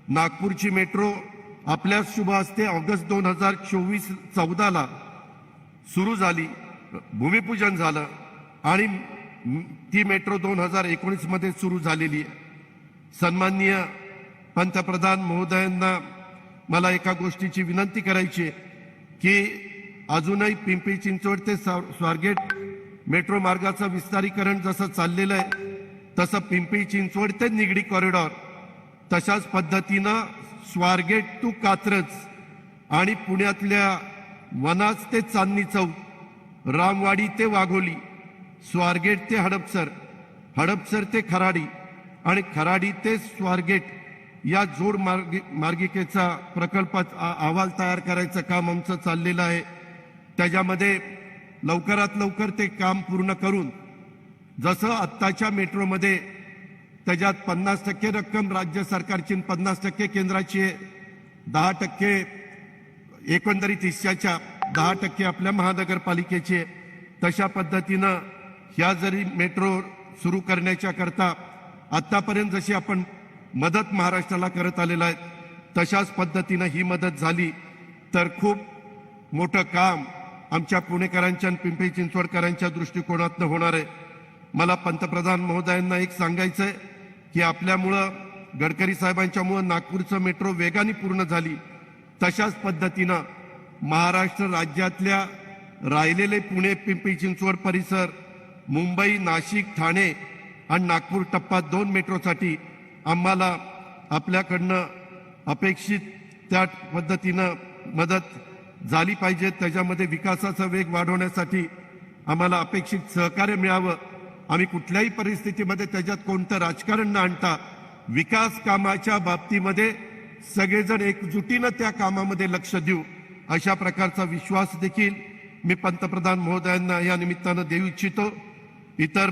D: नागपूरची मेट्रो आपल्या शुभ हस्ते ऑगस्ट 2014ला सुरू झाली, भूमिपूजन झालं आणि ती मेट्रो 2019 मध्ये सुरू झालेली आहे. सन्माननीय पंतप्रधान महोदयांना मला एका गोष्टीची विनंती करायची आहे की अजूनही पिंपरी चिंचवड ते स्वारगेट मेट्रो मार्गाचं विस्तारीकरण जसं चाललेलं आहे तसं पिंपरी चिंचवड ते निगडी कॉरिडॉर तशाच पद्धतीनं स्वारगेट टू कात्रज आणि पुण्यातल्या वनाज ते चांदणी चौक, रामवाडी ते वाघोली, स्वारगेट ते हडपसर, हडपसर ते खराडी आणि खराडी ते स्वारगेट या जोड मार्गिकेचा प्रकल्पात अहवाल तयार करायचं काम आमचं चाललेलं आहे. त्याच्यामध्ये लवकरात लवकर ते काम पूर्ण करून जसं आत्ताच्या मेट्रोमध्ये त्याच्यात 50% रक्कम राज्य सरकारची 50% केंद्राची आहे, 10% एकंदरीत हिस्साच्या 10% आपल्या महानगरपालिकेची आहे. तशा पद्धतीनं ह्या जरी मेट्रो सुरू करण्याच्या करता आतापर्यंत जशी आपण मदत महाराष्ट्राला करत आलेला आहे तशाच पद्धतीनं ही मदत झाली तर खूप मोठं काम आमच्या पुणेकरांच्या आणि पिंपरी चिंचवडकरांच्या दृष्टिकोनातून होणार आहे. मला पंतप्रधान महोदयांना एक सांगायचं आहे की आपल्यामुळं गडकरी साहेबांच्यामुळं नागपूरचं मेट्रो वेगाने पूर्ण झाली. तशाच पद्धतीनं महाराष्ट्र राज्यातल्या राहिलेले पुणे पिंपरी चिंचवड परिसर, मुंबई, नाशिक, ठाणे आणि नागपूर टप्पा 2 मेट्रोसाठी आम्हाला आपल्याकडनं अपेक्षित त्या पद्धतीनं मदत झाली पाहिजे. त्याच्यामध्ये विकासाचा वेग वाढवण्यासाठी आम्हाला अपेक्षित सहकार्य मिळावं. आम्ही कुठल्याही परिस्थितीमध्ये त्याच्यात कोणतं राजकारण न आणता विकास कामाच्या बाबतीमध्ये सगळेजण एकजुटीनं त्या कामामध्ये लक्ष देऊ अशा प्रकारचा विश्वास देखील मी पंतप्रधान महोदयांना या निमित्तानं देऊ इच्छितो. इतर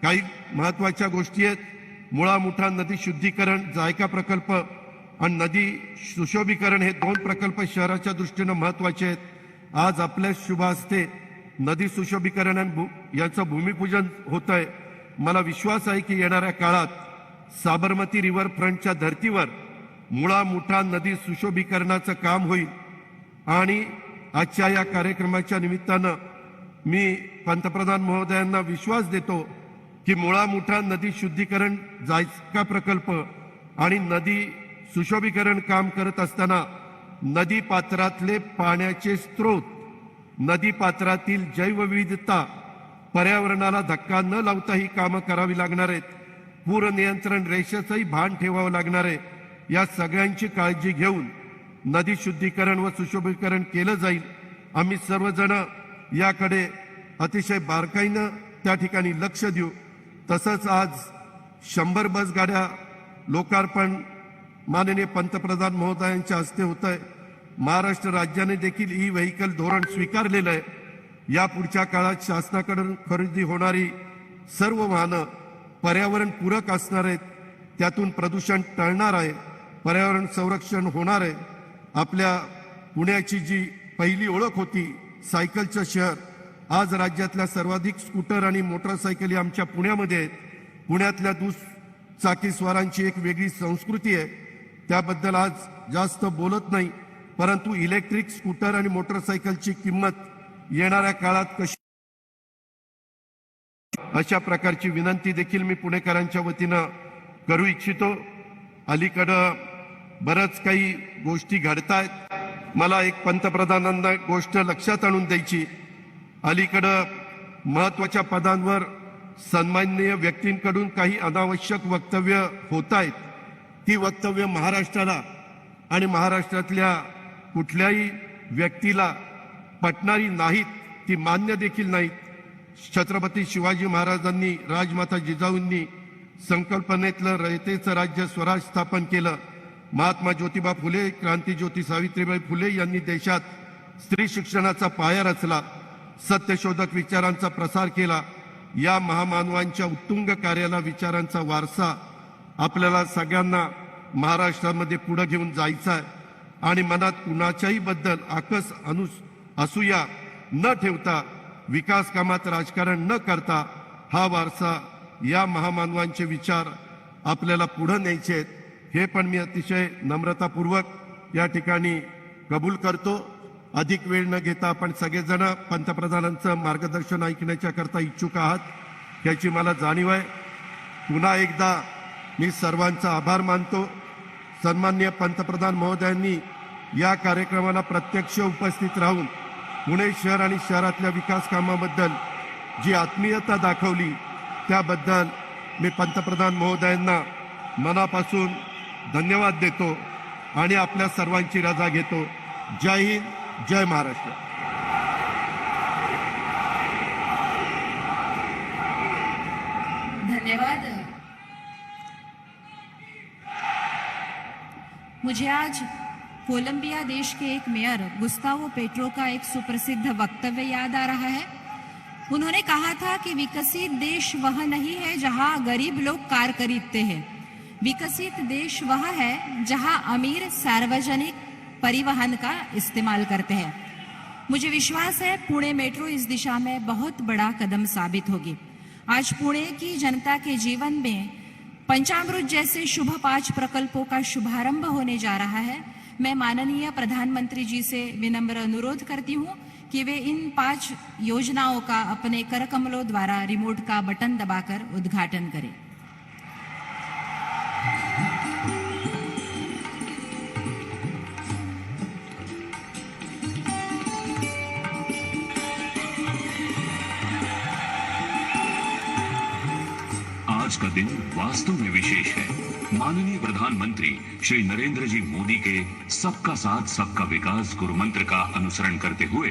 D: काही महत्वाच्या गोष्टी आहेत. मुळा मुठा नदी शुद्धीकरण, जायका प्रकल्प आणि नदी सुशोभीकरण हे 2 प्रकल्प शहराच्या दृष्टीनं महत्वाचे आहेत. आज आपल्या शुभ हस्ते नदी सुशोभीकरण आणि याचं भूमिपूजन होत आहे. मला विश्वास आहे की येणाऱ्या काळात साबरमती रिव्हरफ्रंटच्या धर्तीवर मुळा मुठा नदी सुशोभीकरणाचं काम होईल. आणि आजच्या या कार्यक्रमाच्या निमित्तानं मी पंतप्रधान महोदयांना विश्वास देतो की मुळा मुठा नदी शुद्धीकरण, जायका प्रकल्प आणि नदी सुशोभीकरण काम करत असताना नदी पात्रातले पाण्याचे स्रोत, नदी पात्रातील जैवविविधता, पर्यावरणाला धक्का न लावता ही कामं करावी लागणार आहेत. पूर नियंत्रण रेषेचंही भान ठेवावं लागणार आहे. या सगळ्यांची काळजी घेऊन नदी शुद्धीकरण व सुशोभीकरण केलं जाईल. आम्ही सर्वजण याकडे अतिशय बारकाईनं त्या ठिकाणी लक्ष देऊ. तसंच आज 100 बस गाड्या लोकार्पण माननीय पंतप्रधान महोदयांच्या हस्ते होत आहे. महाराष्ट्र राज्याने देखील ई व्हेकल धोरण स्वीकारलेलं आहे. या पुढच्या काळात शासनाकडून खरेदी होणारी सर्व वाहनं पर्यावरण पूरक असणार आहेत. त्यातून प्रदूषण टळणार आहे, पर्यावरण संरक्षण होणार आहे. आपल्या पुण्याची जी पहिली ओळख होती सायकलचं शहर, आज राज्यातल्या सर्वाधिक स्कूटर आणि मोटरसायकली आमच्या पुण्यामध्ये आहेत. पुण्यातल्या दुचाकी स्वारांची एक वेगळी संस्कृती आहे. त्याबद्दल आज जास्त बोलत नाही, परंतु इलेक्ट्रिक स्कूटर आणि मोटरसायकलची किंमत येणाऱ्या काळात कशी, अशा प्रकारची विनंती देखील मी पुणेकरांच्या वतीनं करू इच्छितो. अलीकडं बरंच काही गोष्टी घडतायत. मला एक पंतप्रधानांना गोष्ट लक्षात आणून द्यायची. अलीकडं महत्वाच्या पदांवर सन्माननीय व्यक्तींकडून काही अनावश्यक वक्तव्य होत आहेत. ती वक्तव्य महाराष्ट्राला आणि महाराष्ट्रातल्या कुठल्याही व्यक्तीला पटणारी नाहीत, ती मान्य देखील नाहीत. छत्रपती शिवाजी महाराजांनी, राजमाता जिजाऊंनी संकल्पनेतलं रयतेचं राज्य स्वराज स्थापन केलं. महात्मा ज्योतिबा फुले, क्रांतीज्योती सावित्रीबाई फुले यांनी देशात स्त्री शिक्षणाचा पाया रचला, सत्यशोधक विचारांचा प्रसार केला. या महामानवांच्या उत्तुंग कार्याला, विचारांचा वारसा आपल्याला सगळ्यांना महाराष्ट्रामध्ये पुढे घेऊन जायचा आहे. आणि मनात कुणाच्याही बद्दल आकस असूया न ठेवता, विकास कामात राजकारण न करता, हा वारसा, या महामानवांचे विचार आपल्याला पुढे न्यायचे आहेत. हे पण मी अतिशय नम्रतापूर्वक या ठिकाणी कबूल करतो. अधिक वेळ न घेता आपण सगळेजण पंतप्रधानांचं मार्गदर्शन ऐकण्याच्या करता इच्छुक आहात याची मला जाणीव आहे. पुन्हा एकदा मी सर्वांचा आभार मानतो. सन्माननीय पंतप्रधान महोदयांनी या कार्यक्रमाला प्रत्यक्ष उपस्थित राहून पुणे शहर आणि शहरातल्या विकास कामाबद्दल जी आत्मीयता दाखवली, त्याबद्दल मी पंतप्रधान महोदयांना मनापासून धन्यवाद देतो आणि आपल्या सर्वांची रजा घेतो. जय हिंद, जय महाराष्ट्र.
A: धन्यवाद. मुझे आज कोलंबिया देश के एक मेयर गुस्तावो पेट्रो का एक सुप्रसिद्ध वक्तव्य याद आ रहा है. उन्होंने कहा था कि विकसित देश वह नहीं है जहां गरीब लोग कार खरीदते हैं, विकसित देश वह है जहां अमीर सार्वजनिक परिवहन का इस्तेमाल करते हैं. मुझे विश्वास है पुणे मेट्रो इस दिशा में बहुत बड़ा कदम साबित होगी. आज पुणे की जनता के जीवन में पंचामृत जैसे शुभ 5 प्रकल्पों का शुभारंभ होने जा रहा है. मैं माननीय प्रधानमंत्री जी से विनम्र अनुरोध करती हूं कि वे इन 5 योजनाओं का अपने करकमलों द्वारा रिमोट का बटन दबाकर उद्घाटन करें.
E: आज का दिन वास्तव में विशेष है. माननीय प्रधानमंत्री श्री नरेंद्र जी मोदी के सबका साथ सबका विकास गुरु मंत्र का अनुसरण करते हुए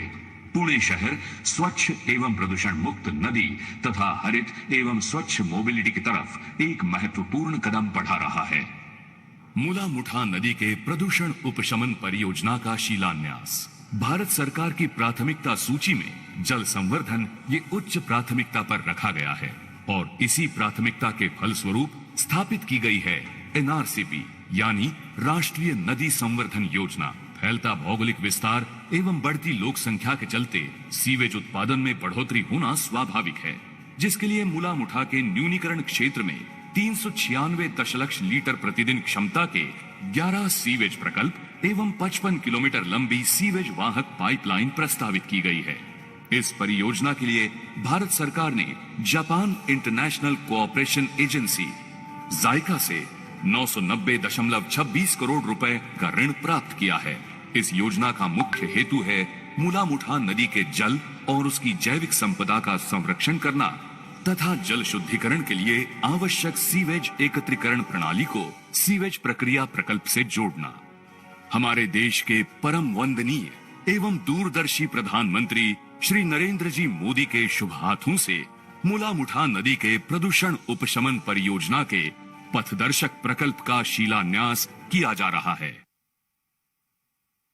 E: पुणे शहर स्वच्छ एवं प्रदूषण मुक्त नदी तथा हरित एवं स्वच्छ मोबिलिटी की तरफ एक महत्वपूर्ण कदम बढ़ा रहा है. मुला मुठा नदी के प्रदूषण उपशमन परियोजना का शिलान्यास. भारत सरकार की प्राथमिकता सूची में जल संवर्धन ये उच्च प्राथमिकता पर रखा गया है और इसी प्राथमिकता के फलस्वरूप स्थापित की गई है एनआरसीपी यानी राष्ट्रीय नदी संवर्धन योजना. फैलता भौगोलिक विस्तार एवं बढ़ती लोक संख्या के चलते सीवेज उत्पादन में बढ़ोतरी होना स्वाभाविक है, जिसके लिए मुला मुठा के न्यूनीकरण क्षेत्र में 396 दशलक्ष लीटर प्रतिदिन क्षमता के 11 सीवेज प्रकल्प एवं 55 किलोमीटर लंबी सीवेज वाहक पाइपलाइन प्रस्तावित की गई है. इस परियोजना के लिए भारत सरकार ने जापान इंटरनेशनल कोऑपरेशन एजेंसी जायका से 990.26 करोड़ रुपए का ऋण प्राप्त किया है. इस योजना का मुख्य हेतु है मुला मुठा नदी के जल और उसकी जैविक संपदा का संरक्षण करना तथा जल शुद्धिकरण के लिए आवश्यक सीवेज एकत्रीकरण प्रणाली को सीवेज प्रक्रिया प्रकल्प से जोड़ना. हमारे देश के परम वंदनीय एवं दूरदर्शी प्रधानमंत्री श्री नरेंद्र जी मोदी के शुभ हाथों से मुला मुठा नदी के प्रदूषण उपशमन परियोजना के पथदर्शक प्रकल्प का शिलान्यास किया जा रहा है।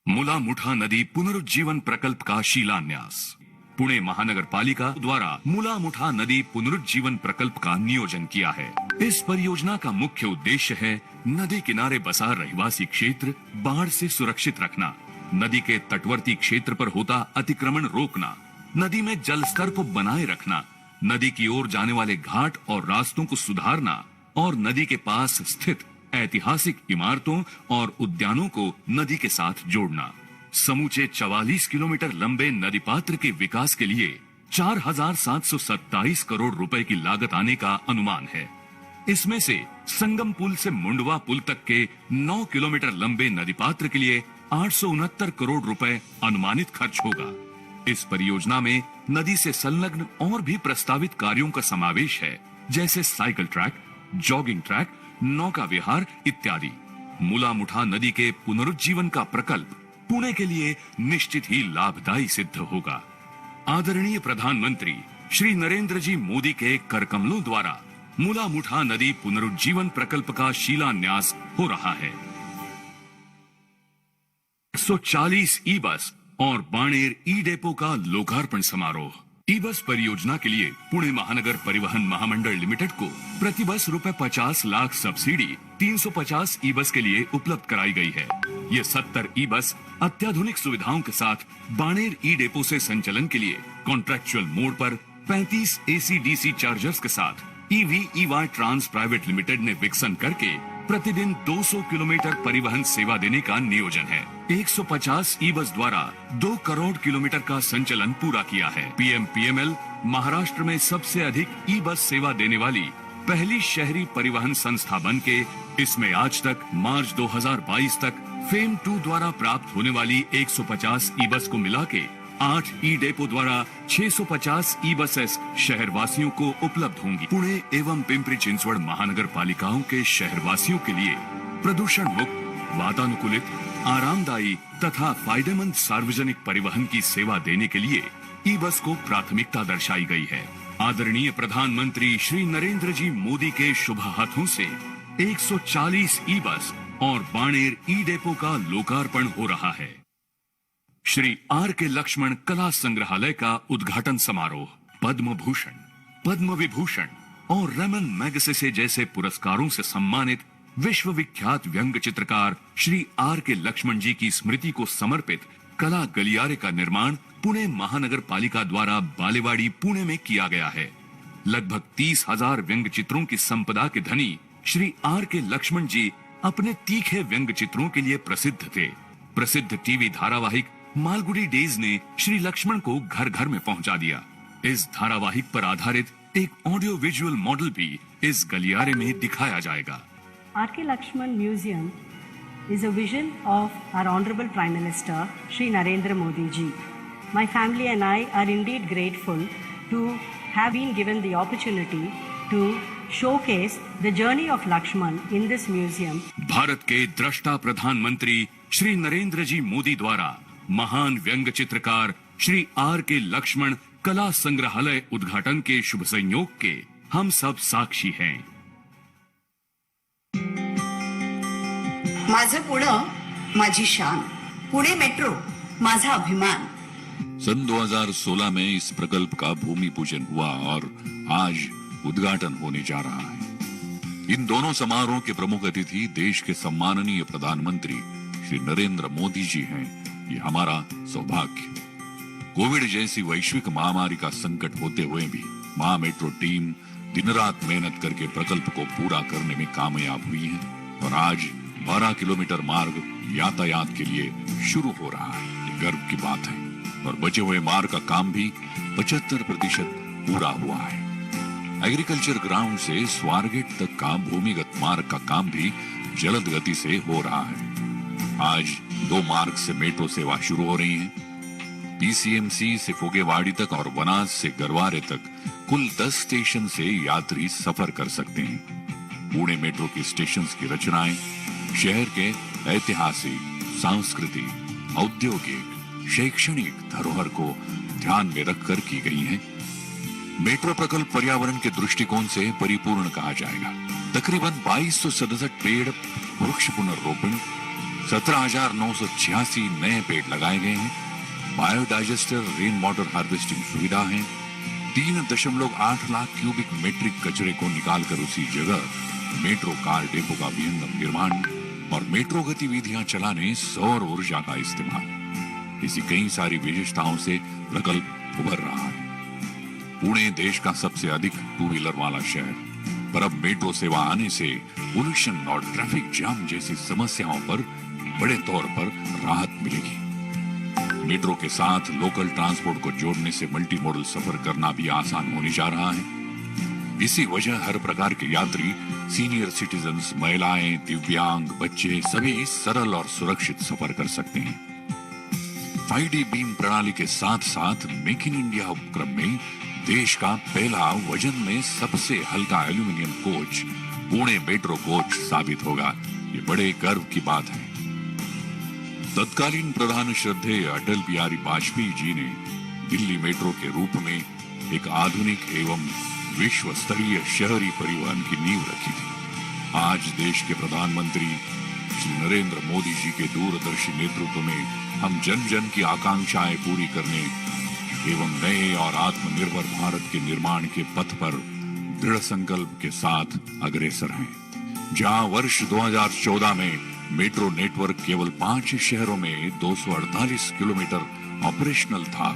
E: मुला मुठा नदी पुनरुज्जीवन प्रकल्प का शिलान्यास। पुणे महानगर पालिका द्वारा मुला मुठा नदी पुनरुज्जीवन प्रकल्प का नियोजन किया है। इस परियोजना का मुख्य उद्देश्य है नदी किनारे बसा रहवासी क्षेत्र बाढ़ से सुरक्षित रखना, नदी के तटवर्ती क्षेत्र पर होता अतिक्रमण रोकना, नदी में जल स्तर को बनाए रखना, नदी की ओर जाने वाले घाट और रास्तों को सुधारना और नदी के पास स्थित ऐतिहासिक इमारतों और उद्यानों को नदी के साथ जोड़ना। समूचे 44 किलोमीटर लंबे नदी पात्र के विकास के लिए 4,727 करोड़ रुपए की लागत आने का अनुमान है। इसमें से संगम पुल से मुंडवा पुल तक के 9 किलोमीटर लंबे नदी पात्र के लिए 869 करोड़ रुपए अनुमानित खर्च होगा। इस परियोजना में नदी से संलग्न और भी प्रस्तावित कार्यों का समावेश है, जैसे साइकिल ट्रैक, जॉगिंग ट्रैक, नौका विहार इत्यादि। मुला मुठा नदी के पुनरुज्जीवन का प्रकल्प पुणे के लिए निश्चित ही लाभदायी सिद्ध होगा। आदरणीय प्रधानमंत्री श्री नरेंद्र जी मोदी के कर कमलों द्वारा मुला मुठा नदी पुनरुज्जीवन प्रकल्प का शिलान्यास हो रहा है। 140 ई बस और बाणेर ई डेपो का लोकार्पण समारोह। ई बस परियोजना के लिए पुणे महानगर परिवहन महामंडल लिमिटेड को प्रति बस ₹50 लाख सब्सिडी 350 ई बस के लिए उपलब्ध कराई गई है। ये 70 ई बस अत्याधुनिक सुविधाओं के साथ बाणेर ई डेपो से संचालन के लिए कॉन्ट्रैक्चुअल मोड पर 35 AC/DC चार्जर्स के साथ EVEY ट्रांस प्राइवेट लिमिटेड ने विकसन करके प्रतिदिन 200 किलोमीटर परिवहन सेवा देने का नियोजन है। 150 ई बस द्वारा 2 करोड़ किलोमीटर का संचालन पूरा किया है। PMPML महाराष्ट्र में सबसे अधिक ई बस सेवा देने वाली पहली शहरी परिवहन संस्था बनके इसमें आज तक मार्च 2022 तक फेम 2 द्वारा प्राप्त होने वाली 150 ई बस को मिला के 8 ई डेपो द्वारा 650 ई बसेस शहरवासियों को उपलब्ध होंगी। पुणे एवं पिंपरी चिंचवड़ महानगर पालिकाओं के शहरवासियों के लिए प्रदूषण मुक्त, वातानुकूलित, आरामदायी तथा फायदेमंद सार्वजनिक परिवहन की सेवा देने के लिए ई बस को प्राथमिकता दर्शाई गई है। आदरणीय प्रधानमंत्री श्री नरेंद्र जी मोदी के शुभ हाथों से 140 ई बस और बाणेर ई डेपो का लोकार्पण हो रहा है। श्री R.K. लक्ष्मण कला संग्रहालय का उद्घाटन समारोह। पद्म भूषण, पद्म विभूषण और रेमन मैगसेसे जैसे पुरस्कारों से सम्मानित विश्व विख्यात व्यंग्य चित्रकार श्री R.K. लक्ष्मण जी की स्मृति को समर्पित कला गलियारे का निर्माण पुणे महानगर पालिका द्वारा बालेवाड़ी पुणे में किया गया है। लगभग 30,000 व्यंग्य चित्रों की संपदा के धनी श्री R.K. लक्ष्मण जी अपने तीखे व्यंग्य चित्रों के लिए प्रसिद्ध थे। प्रसिद्ध टीवी धारावाहिक मालगुडी डेज ने श्री लक्ष्मण को घर घर में पहुंचा दिया। इस धारावाहिक पर आधारित एक ऑडियो विजुअल मॉडल भी इस गलियारे में दिखाया जाएगा।
F: R.K. Lakshman Museum is a vision of our Honorable Prime Minister Shri Narendra Modi ji. My family and I are indeed grateful to have been given the opportunity to showcase the journey of Lakshman in this museum.
E: Bharat के दृष्टा प्रधानमंत्री श्री नरेंद्र जी मोदी द्वारा महान व्यंग्य चित्रकार Shri R.K. Lakshman कला संग्रहालय उद्घाटन के शुभ संयोग के हम सब साक्षी हैं।
G: माझं पुणे माझी शान, पुणे मेट्रो माझा अभिमान।
H: सन 2016 में इस प्रकल्प का भूमि पूजन हुआ और आज उद्घाटन होने जा रहा है। इन दोनों समारोह के प्रमुख अतिथि देश के सम्माननीय प्रधानमंत्री श्री नरेंद्र मोदी जी हैं। ये हमारा सौभाग्य। कोविड जैसी वैश्विक महामारी का संकट होते हुए भी महा मेट्रो टीम दिन रात मेहनत करके प्रकल्प को पूरा करने में कामयाब हुई है और आज 12 किलोमीटर मार्ग यातायात के लिए शुरू हो रहा है। ये गर्व की बात है और बचे हुए मार्ग का काम भी 75% पूरा हुआ है। एग्रीकल्चर ग्राउंड से स्वारगेट तक का भूमिगत मार्ग का काम भी जल्द गति से हो रहा है। आज 2 मार्ग से मेट्रो सेवा शुरू हो रही है। PCMC से फोगेवाड़ी तक और बनास से गरवारे तक कुल 10 स्टेशन से यात्री सफर कर सकते हैं। पुणे मेट्रो के स्टेशन की रचनाएं शहर के ऐतिहासिक, सांस्कृतिक, औद्योगिक, शैक्षणिक धरोहर को ध्यान में रखकर की गई हैं। मेट्रो प्रकल्प पर्यावरण के दृष्टिकोण से परिपूर्ण कहा जाएगा। तकरीबन 2267 पेड़ वृक्ष पुनर्रोपण, 17,986 नए पेड़ लगाए गए हैं। बायोडाइजेस्टर रेन वाटर हार्वेस्टिंग सुविधा है। 3.8 लाख क्यूबिक मीट्रिक कचरे को निकालकर उसी जगह मेट्रो कार डेपो का विहंगम निर्माण और मेट्रो गतिविधियां चलाने सौर ऊर्जा का इस्तेमाल, ऐसी कई सारी विशेषताओं से प्रकल्प उभर रहा है। पुणे देश का सबसे अधिक टू व्हीलर वाला शहर, पर अब मेट्रो सेवा आने से पोल्यूशन और ट्रैफिक जाम जैसी समस्याओं पर बड़े तौर पर राहत मिलेगी। मेट्रो के साथ लोकल ट्रांसपोर्ट को जोड़ने से मल्टी मॉडल सफर करना भी आसान होने जा रहा है। इसी वजह हर प्रकार के यात्री, सीनियर सिटीजन्स, महिलाएं, दिव्यांग, बच्चे सभी सरल और सुरक्षित सफर कर सकते हैं। 5D बीम प्रणाली के साथ साथ मेक इन इंडिया उपक्रम में देश का पहला वजन में सबसे हल्का aluminium coach Pune metro coach साबित होगा। ये बड़े गर्व की बात है। तत्कालीन प्रधान श्रद्धेय अटल बिहारी वाजपेयी जी ने दिल्ली मेट्रो के रूप में एक आधुनिक एवं विश्व स्तरीय शहरी परिवहन की नींव रखी थी। आज देश के प्रधानमंत्री श्री नरेंद्र मोदी जी के दूरदर्शी नेतृत्व में हम जन जन की आकांक्षाएं पूरी करने एवं नए और आत्मनिर्भर भारत के निर्माण के पथ पर दृढ़ संकल्प के साथ अग्रसर हैं। जहां वर्ष 2014 में मेट्रो नेटवर्क केवल 5 शहरों में 248 किलोमीटर ऑपरेशनल था,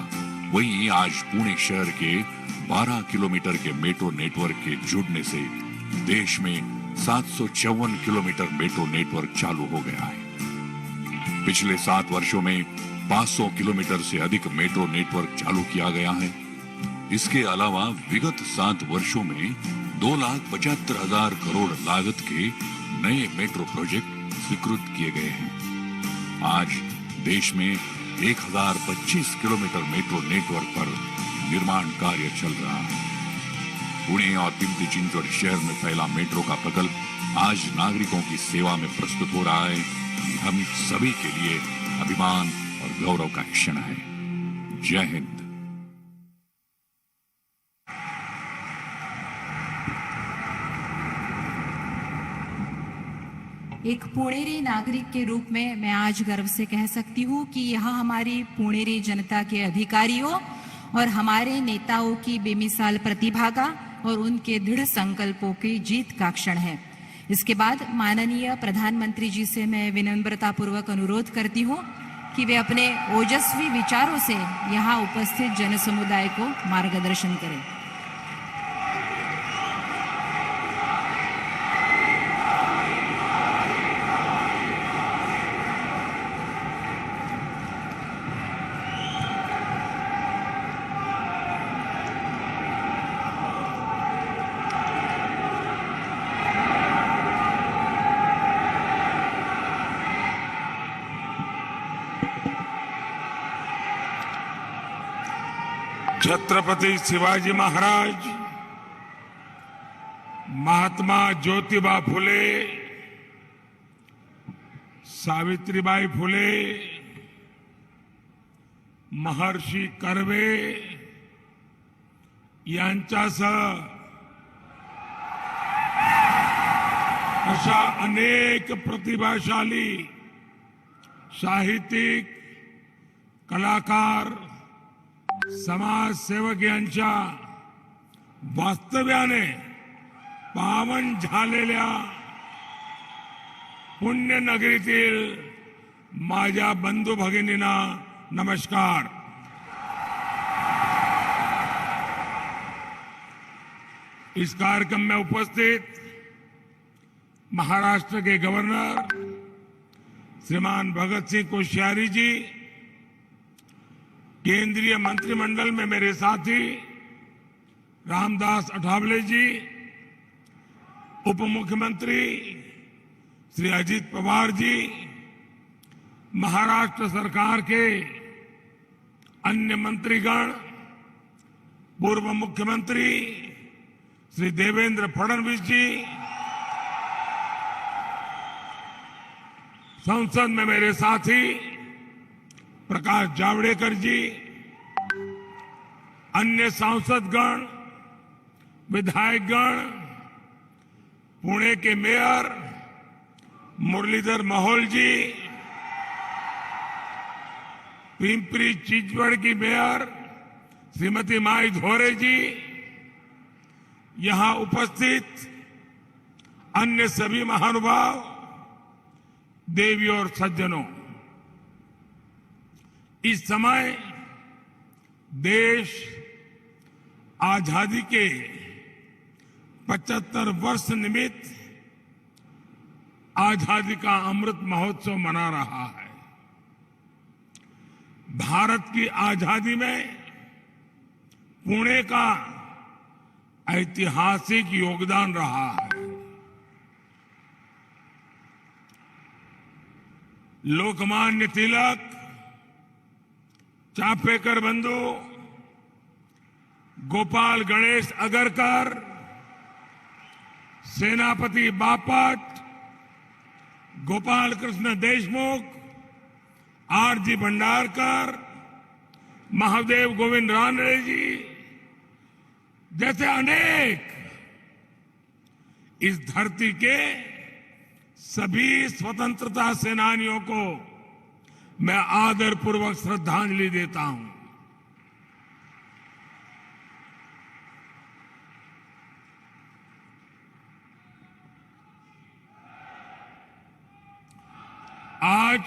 H: वहीं आज पुणे शहर के 12 किलोमीटर के मेट्रो नेटवर्क के जुड़ने से देश में 754 किलोमीटर मेट्रो नेटवर्क चालू हो गया है। पिछले 7 वर्षों में 500 किलोमीटर से अधिक मेट्रो नेटवर्क चालू किया गया है। इसके अलावा विगत 7 वर्षों में 2,75,000 करोड़ लागत के नए मेट्रो प्रोजेक्ट स्वीकृत किए गए हैं। आज देश में 1025 किलोमीटर मेट्रो नेटवर्क पर निर्माण कार्य चल रहा है। पुणे और पिंपरी चिंचवड शहर में फैला मेट्रो का प्रकल्प आज नागरिकों की सेवा में प्रस्तुत हो रहा है। हम सभी के लिए अभिमान और गौरव का क्षण है। जय हिंद।
A: एक पुणेरी नागरिक के रूप में मैं आज गर्व से कह सकती हूँ कि यह हमारी पुणेरी जनता के अधिकारियों और हमारे नेताओं की बेमिसाल प्रतिभा का और उनके दृढ़ संकल्पों की जीत का क्षण है। इसके बाद माननीय प्रधानमंत्री जी से मैं विनम्रता पूर्वक अनुरोध करती हूँ कि वे अपने ओजस्वी विचारों से यहाँ उपस्थित जन समुदाय को मार्गदर्शन करें।
I: छत्रपति शिवाजी महाराज, महात्मा ज्योतिबा फुले, सावित्रीबाई फुले, महर्षी कर्वे यांच्यासह अशा अनेक प्रतिभाशाली साहित्यिक, कलाकार, समाजसेवक यांच्या वास्तव्याने पावन झालेल्या पुण्यनगरीतील माझ्या बंधू भगिनींना नमस्कार। इस कार्यक्रम में उपस्थित महाराष्ट्र के गवर्नर श्रीमान भगत सिंह कोश्यारी जी, केंद्रीय मंत्रिमंडल में मेरे साथी रामदास अठावले जी, उप मुख्यमंत्री श्री अजित पवार जी, महाराष्ट्र सरकार के अन्य मंत्रीगण, पूर्व मुख्यमंत्री श्री देवेंद्र फडणवीस जी, संसद में मेरे साथी प्रकाश जावड़ेकर जी, अन्य सांसदगण, विधायकगण, पुणे के मेयर मुरलीधर मोहोल जी, पिंपरी चिंचवड़ की मेयर श्रीमती माई धोरे जी, यहां उपस्थित अन्य सभी महानुभाव, देवी और सज्जनों, इस समय देश आजादी के 75 वर्ष निमित्त आजादी का अमृत महोत्सव मना रहा है। भारत की आजादी में पुणे का ऐतिहासिक योगदान रहा है। लोकमान्य तिलक, चापेकर बंधु, गोपाल गणेश अगरकर, सेनापति बापट, गोपाल कृष्ण देशमुख, आरजी भंडारकर, महादेव गोविंद रानडे जी जैसे अनेक इस धरती के सभी स्वतंत्रता सेनानियों को मैं आदरपूर्वक श्रद्धांजलि देता हूं। आज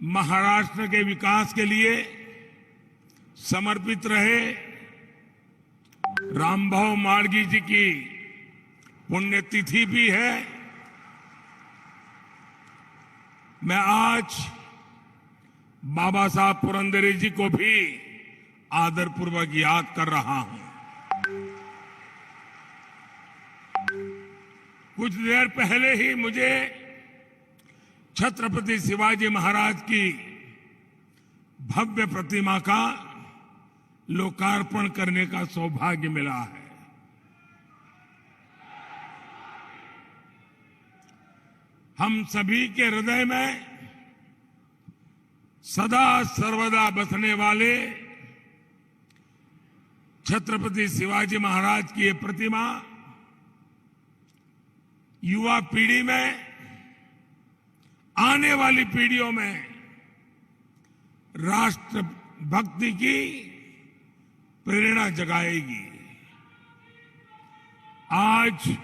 I: महाराष्ट्र के विकास के लिए समर्पित रहे रामभाऊ माडगी जी की पुण्यतिथि भी है। मैं आज बाबा साहब पुरंदरे जी को भी आदरपूर्वक याद कर रहा हूं। कुछ देर पहले ही मुझे छत्रपति शिवाजी महाराज की भव्य प्रतिमा का लोकार्पण करने का सौभाग्य मिला है। हम सभी के हृदय में सदा सर्वदा बसने वाले छत्रपति शिवाजी महाराज की ये प्रतिमा युवा पीढ़ी में, आने वाली पीढ़ियों में राष्ट्र भक्ति की प्रेरणा जगाएगी। आज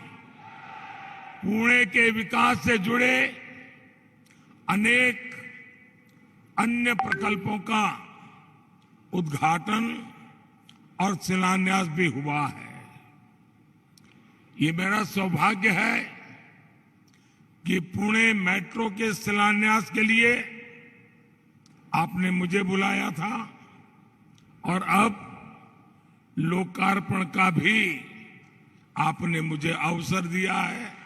I: पुणे के विकास से जुड़े अनेक अन्य प्रकल्पों का उद्घाटन और शिलान्यास भी हुआ है। ये मेरा सौभाग्य है कि पुणे मेट्रो के शिलान्यास के लिए आपने मुझे बुलाया था और अब लोकार्पण का भी आपने मुझे अवसर दिया है।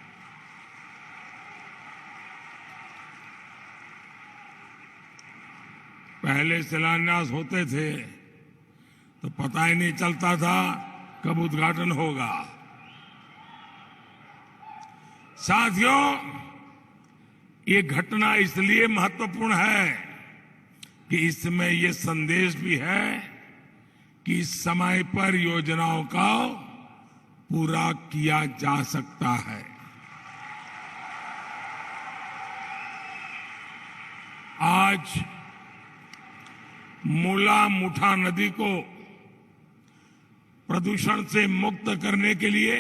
I: पहले शिलान्यास होते थे तो पता ही नहीं चलता था कब उद्घाटन होगा। साथियों, ये घटना इसलिए महत्वपूर्ण है कि इसमें ये संदेश भी है कि समय पर योजनाओं का पूरा किया जा सकता है। आज मूला मुठा नदी को प्रदूषण से मुक्त करने के लिए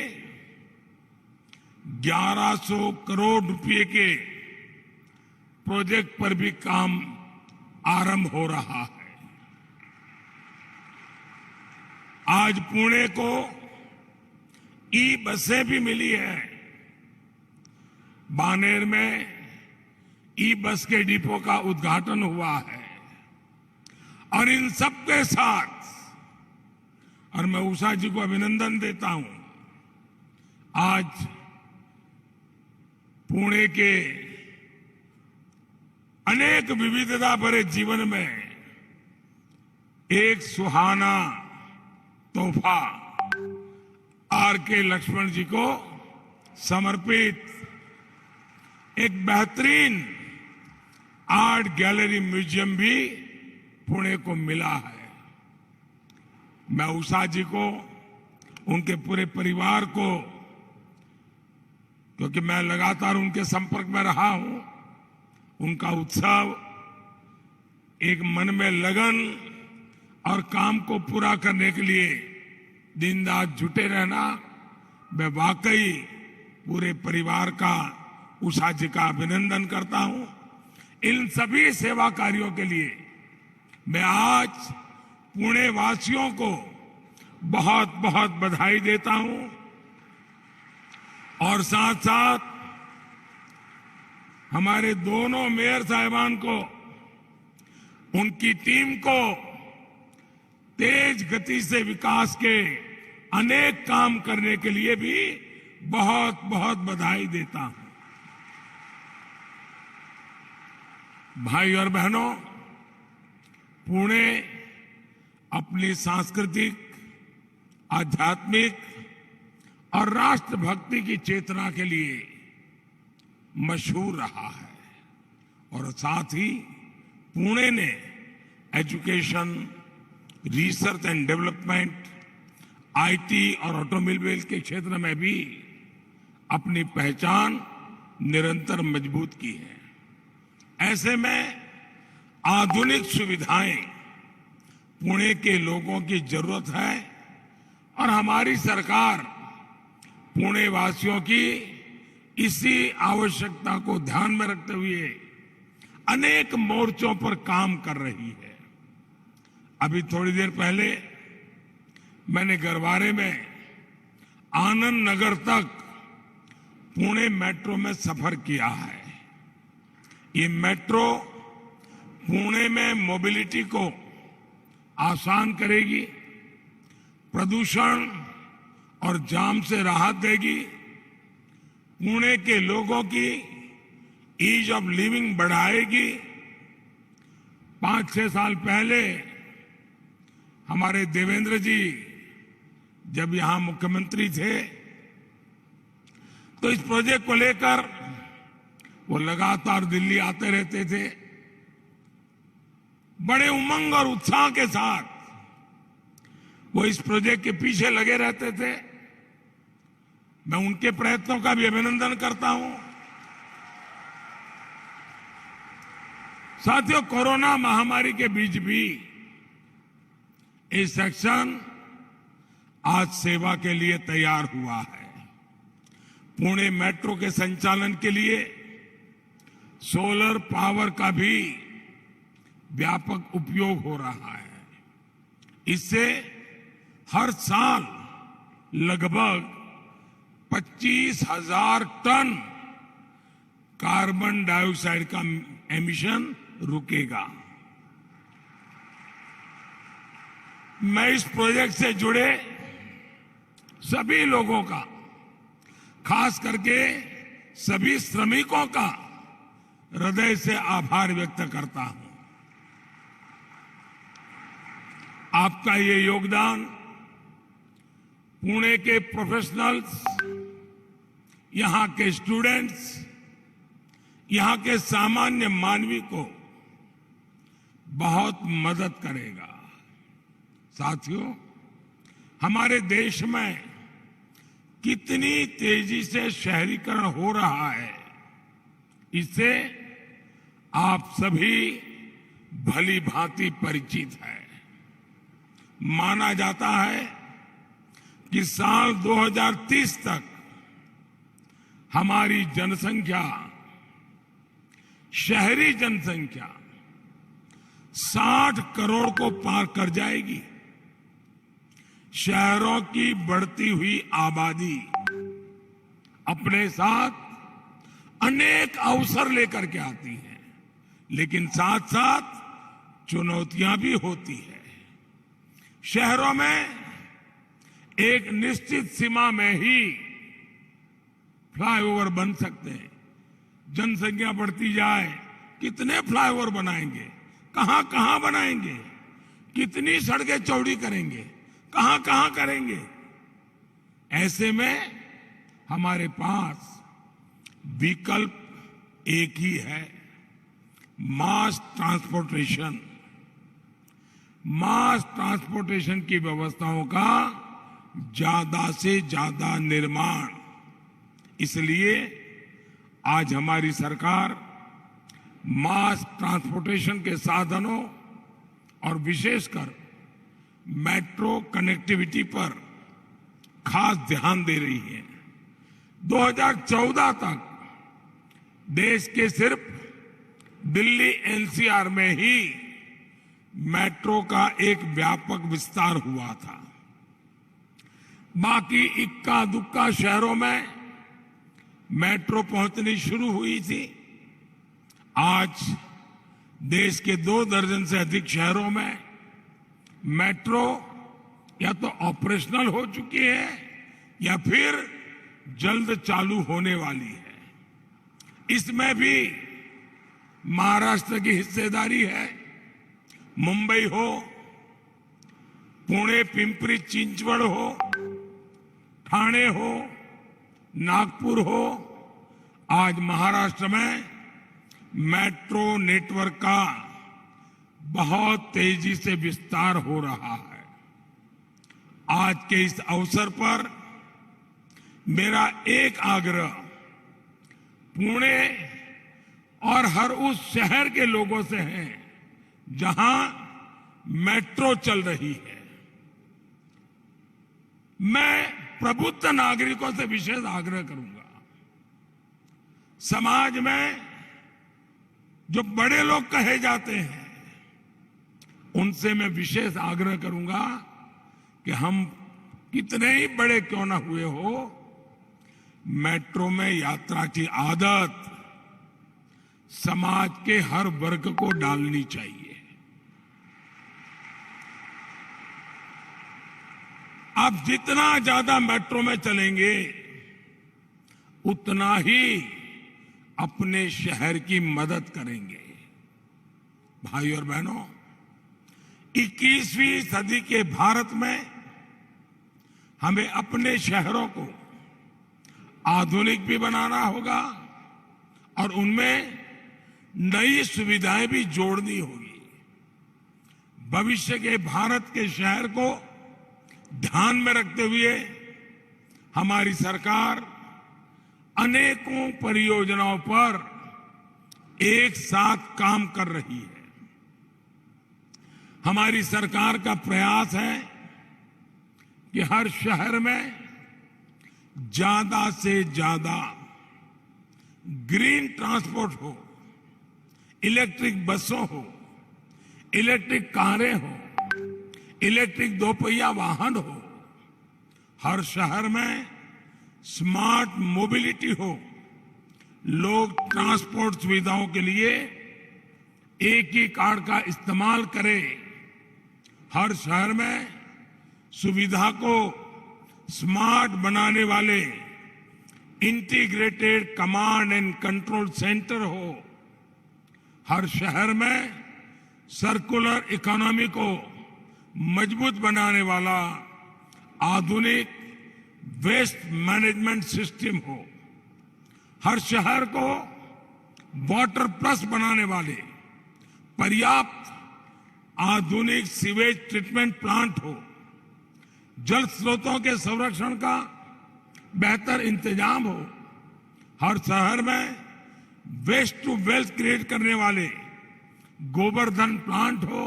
I: 1100 करोड़ रुपए के प्रोजेक्ट पर भी काम आरंभ हो रहा है। आज पुणे को ई बसें भी मिली है। बानेर में ई बस के डिपो का उद्घाटन हुआ है और इन सबके साथ, और मैं उषा जी को अभिनंदन देता हूं, आज पुणे के अनेक विविधता भरे जीवन में एक सुहाना तोहफा आर के लक्ष्मण जी को समर्पित एक बेहतरीन आर्ट गैलरी म्यूजियम भी पुणे को मिला है। मैं उषा जी को, उनके पूरे परिवार को, क्योंकि मैं लगातार उनके संपर्क में रहा हूं, उनका उत्सव, एक मन में लगन और काम को पूरा करने के लिए दिन रात जुटे रहना, मैं वाकई पूरे परिवार का, उषा जी का अभिनंदन करता हूं। इन सभी सेवा कार्यों के लिए मैं आज पुणे वासियों को बहुत बहुत बधाई देता हूं और साथ साथ हमारे दोनों मेयर साहिबान को, उनकी टीम को तेज गति से विकास के अनेक काम करने के लिए भी बहुत बहुत बधाई देता हूं। भाई और बहनों, पुणे अपनी सांस्कृतिक, आध्यात्मिक और राष्ट्रभक्ति की चेतना के लिए मशहूर रहा है और साथ ही पुणे ने education, research and development, IT और ऑटोमोबाइल के क्षेत्र में भी अपनी पहचान निरंतर मजबूत की है। ऐसे में आधुनिक सुविधाएं पुणे के लोगों की जरूरत है और हमारी सरकार पुणे वासियों की इसी आवश्यकता को ध्यान में रखते हुए अनेक मोर्चों पर काम कर रही है। अभी थोड़ी देर पहले मैंने गरवारे में आनंद नगर तक पुणे मेट्रो में सफर किया है। ये मेट्रो पुणे में मोबिलिटी को आसान करेगी, प्रदूषण और जाम से राहत देगी, पुणे के लोगों की ईज ऑफ लिविंग बढ़ाएगी। 5-6 साल पहले हमारे देवेंद्र जी जब यहां मुख्यमंत्री थे तो इस प्रोजेक्ट को लेकर वो लगातार दिल्ली आते रहते थे। बड़े उमंग और उत्साह के साथ वो इस प्रोजेक्ट के पीछे लगे रहते थे। मैं उनके प्रयत्नों का भी अभिनंदन करता हूं। साथियों, कोरोना महामारी के बीच भी ये सेक्शन आज सेवा के लिए तैयार हुआ है। पुणे मेट्रो के संचालन के लिए सोलर पावर का भी व्यापक उपयोग हो रहा है। इससे हर साल लगभग 25,000 टन कार्बन डाइऑक्साइड का एमिशन रुकेगा। मैं इस प्रोजेक्ट से जुड़े सभी लोगों का, खास करके सभी श्रमिकों का हृदय से आभार व्यक्त करता हूं। आपका ये योगदान पुणे के प्रोफेशनल्स, यहां के स्टूडेंट्स, यहां के सामान्य मानवी को बहुत मदद करेगा। साथियों, हमारे देश में कितनी तेजी से शहरीकरण हो रहा है, इससे आप सभी भली भांति परिचित हैं। माना जाता है कि साल 2030 तक हमारी जनसंख्या, शहरी जनसंख्या 60 करोड़ को पार कर जाएगी। शहरों की बढ़ती हुई आबादी अपने साथ अनेक अवसर लेकर के आती है, लेकिन साथ साथ चुनौतियां भी होती है। शहरों में एक निश्चित सीमा में ही फ्लाईओवर बन सकते हैं। जनसंख्या बढ़ती जाए, कितने फ्लाईओवर बनाएंगे, कहां कहां बनाएंगे, कितनी सड़कें चौड़ी करेंगे, कहां कहां करेंगे। ऐसे में हमारे पास विकल्प एक ही है, मास ट्रांसपोर्टेशन। मास ट्रांसपोर्टेशन की व्यवस्थाओं का ज्यादा से ज्यादा निर्माण। इसलिए आज हमारी सरकार मास ट्रांसपोर्टेशन के साधनों और विशेषकर मेट्रो कनेक्टिविटी पर खास ध्यान दे रही है। 2014 तक देश के सिर्फ दिल्ली एनसीआर में ही मेट्रो का एक व्यापक विस्तार हुआ था। बाकी इक्का दुक्का शहरों में मेट्रो पहुंचनी शुरू हुई थी। आज देश के 2 दर्जन से अधिक शहरों में मेट्रो या तो ऑपरेशनल हो चुकी है या फिर जल्द चालू होने वाली है। इसमें भी महाराष्ट्र की हिस्सेदारी है। मुंबई हो, पुणे पिंपरी चिंचवड़ हो, ठाणे हो, नागपुर हो, आज महाराष्ट्र में मेट्रो नेटवर्क का बहुत तेजी से विस्तार हो रहा है। आज के इस अवसर पर मेरा एक आग्रह पुणे और हर उस शहर के लोगों से है जहां मेट्रो चल रही है। मैं प्रबुद्ध नागरिकों से विशेष आग्रह करूंगा, समाज में जो बड़े लोग कहे जाते हैं उनसे मैं विशेष आग्रह करूंगा कि हम कितने ही बड़े क्यों ना हुए हो, मेट्रो में यात्रा की आदत समाज के हर वर्ग को डालनी चाहिए। आप जितना ज्यादा मेट्रो में चलेंगे उतना ही अपने शहर की मदद करेंगे। भाइयों और बहनों, 21वीं सदी के भारत में हमें अपने शहरों को आधुनिक भी बनाना होगा और उनमें नई सुविधाएं भी जोड़नी होगी। भविष्य के भारत के शहर को ध्यान में रखते हुए हमारी सरकार अनेकों परियोजनाओं पर एक साथ काम कर रही है। हमारी सरकार का प्रयास है कि हर शहर में ज्यादा से ज्यादा ग्रीन ट्रांसपोर्ट हो, इलेक्ट्रिक बसों हो, इलेक्ट्रिक कारें हो, इलेक्ट्रिक 2 पहिया वाहन हो, हर शहर में स्मार्ट मोबिलिटी हो, लोग ट्रांसपोर्ट सुविधाओं के लिए एक ही कार्ड का इस्तेमाल करें। हर शहर में सुविधा को स्मार्ट बनाने वाले integrated command and control centre हो। हर शहर में सर्कुलर इकोनॉमी को मजबूत बनाने वाला आधुनिक वेस्ट मैनेजमेंट सिस्टम हो। हर शहर को वाटर प्लस बनाने वाले पर्याप्त आधुनिक सीवेज ट्रीटमेंट प्लांट हो। जल स्रोतों के संरक्षण का बेहतर इंतजाम हो। हर शहर में वेस्ट टू वेल्थ क्रिएट करने वाले गोवर्धन प्लांट हो,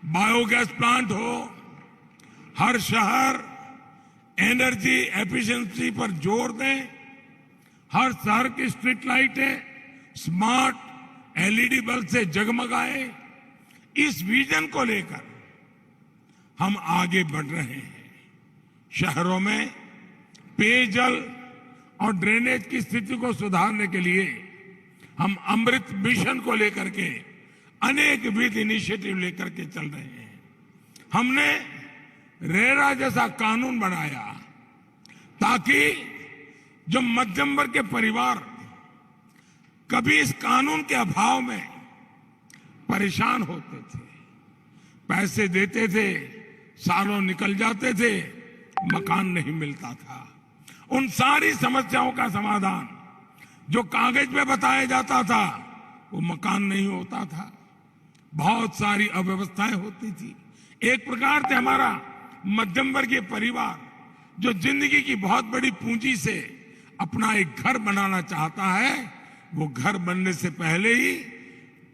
I: बायोगैस प्लांट हो। हर शहर एनर्जी एफिशिएंसी पर जोर दें। हर शहर की स्ट्रीट लाइटें स्मार्ट एलईडी बल्ब से जगमगाए। इस विजन को लेकर हम आगे बढ़ रहे हैं। शहरों में पेयजल और ड्रेनेज की स्थिति को सुधारने के लिए हम अमृत मिशन को लेकर के अनेक विध इनिशिएटिव लेकर के चल रहे हैं। हमने रेरा जैसा कानून बनाया ताकि जो मध्यम वर्ग के परिवार कभी इस कानून के अभाव में परेशान होते थे, पैसे देते थे, सालों निकल जाते थे, मकान नहीं मिलता था, उन सारी समस्याओं का समाधान जो कागज पे बताया जाता था वो मकान नहीं होता था, बहुत सारी अव्यवस्थाएं होती थी। एक प्रकार से हमारा मध्यम वर्गीय परिवार जो जिंदगी की बहुत बड़ी पूंजी से अपना एक घर बनाना चाहता है, वो घर बनने से पहले ही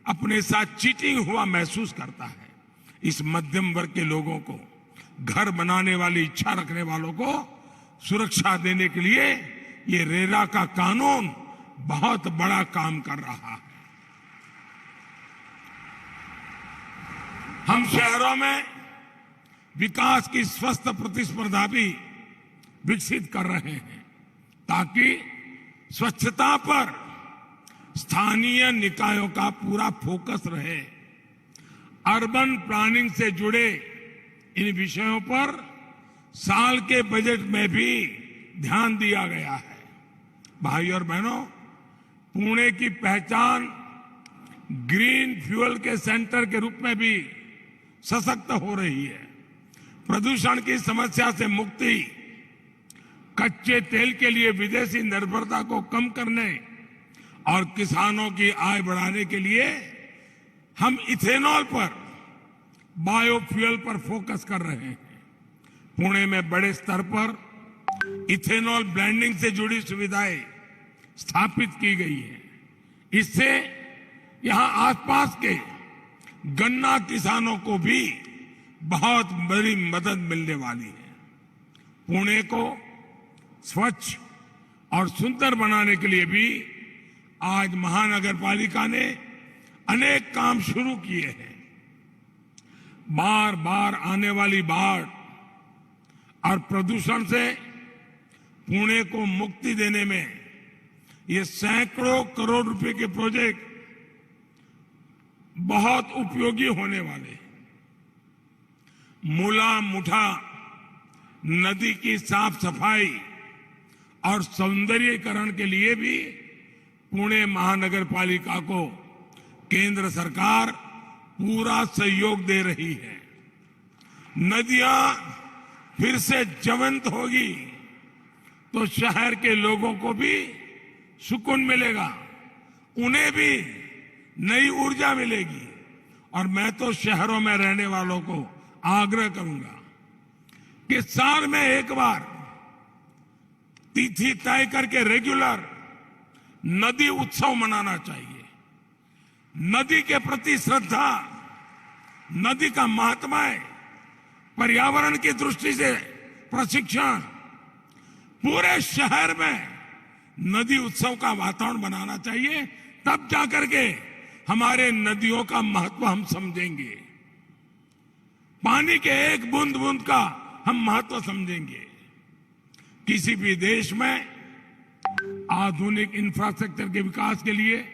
I: अपने साथ चीटिंग हुआ महसूस करता है। इस मध्यम वर्ग के लोगों को, घर बनाने वाली इच्छा रखने वालों को सुरक्षा देने के लिए ये रेरा का कानून बहुत बड़ा काम कर रहा है। हम शहरों में विकास की स्वस्थ प्रतिस्पर्धा भी विकसित कर रहे हैं ताकि स्वच्छता पर स्थानीय निकायों का पूरा फोकस रहे। अर्बन प्लानिंग से जुड़े इन विषयों पर साल के बजट में भी ध्यान दिया गया है। भाई और बहनों, पुणे की पहचान ग्रीन फ्यूल के सेंटर के रूप में भी सशक्त हो रही है। प्रदूषण की समस्या से मुक्ति, कच्चे तेल के लिए विदेशी निर्भरता को कम करने और किसानों की आय बढ़ाने के लिए हम इथेनॉल पर, बायोफ्यूल पर फोकस कर रहे हैं। पुणे में बड़े स्तर पर इथेनॉल ब्लेंडिंग से जुड़ी सुविधाएं स्थापित की गई है। इससे यहां आसपास के गन्ना किसानों को भी बहुत बड़ी मदद मिलने वाली है। पुणे को स्वच्छ और सुंदर बनाने के लिए भी आज महानगर पालिका ने अनेक काम शुरू किए हैं। बार बार आने वाली बाढ़ और प्रदूषण से पुणे को मुक्ति देने में ये सैकड़ों करोड़ रुपए के प्रोजेक्ट बहुत उपयोगी होने वाले हैं। मूला मुठा नदी की साफ सफाई और सौंदर्यीकरण के लिए भी पुणे महानगर पालिका को केंद्र सरकार पूरा सहयोग दे रही है। नदियां फिर से जीवंत होगी तो शहर के लोगों को भी सुकून मिलेगा, उन्हें भी नई ऊर्जा मिलेगी। और मैं तो शहरों में रहने वालों को आग्रह करूंगा कि साल में एक बार तिथि तय करके रेगुलर नदी उत्सव मनाना चाहिए। नदी के प्रति श्रद्धा, नदी का महात्म्य, पर्यावरण की दृष्टि से प्रशिक्षण, पूरे शहर में नदी उत्सव का वातावरण बनाना चाहिए। तब जाकर के हमारे नदियों का महत्व हम समझेंगे, पानी के एक बूंद बूंद का हम महत्व समझेंगे। किसी भी देश में आधुनिक इंफ्रास्ट्रक्चर के विकास के लिए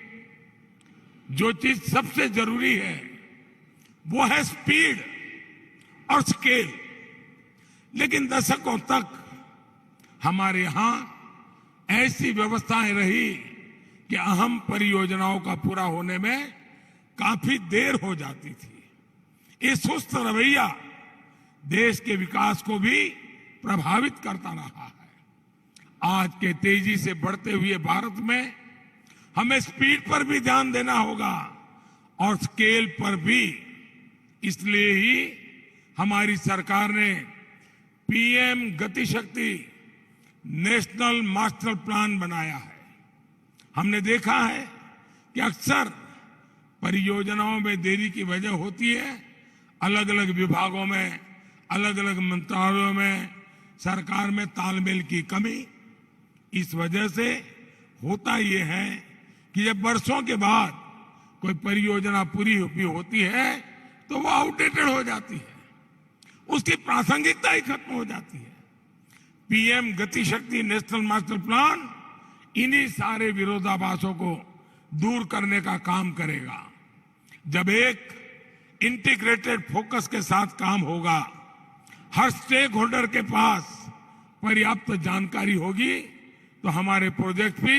I: जो चीज सबसे जरूरी है वो है स्पीड और स्केल। लेकिन दशकों तक हमारे यहां ऐसी व्यवस्थाएं रही कि अहम परियोजनाओं का पूरा होने में काफी देर हो जाती थी। ये सुस्त रवैया देश के विकास को भी प्रभावित करता रहा है। आज के तेजी से बढ़ते हुए भारत में हमें स्पीड पर भी ध्यान देना होगा और स्केल पर भी। इसलिए ही हमारी सरकार ने पीएम गति शक्ति नेशनल मास्टर प्लान बनाया है। हमने देखा है कि अक्सर परियोजनाओं में देरी की वजह होती है अलग अलग विभागों में, अलग अलग मंत्रालयों में, सरकार में तालमेल की कमी। इस वजह से होता यह है कि जब वर्षों के बाद कोई परियोजना पूरी होती है तो वो आउटडेटेड हो जाती है, उसकी प्रासंगिकता ही खत्म हो जाती है। पीएम गति शक्ति नेशनल मास्टर प्लान इन्हीं सारे विरोधाभासों को दूर करने का काम करेगा। जब एक इंटीग्रेटेड फोकस के साथ काम होगा, हर स्टेक होल्डर के पास पर्याप्त जानकारी होगी तो हमारे प्रोजेक्ट भी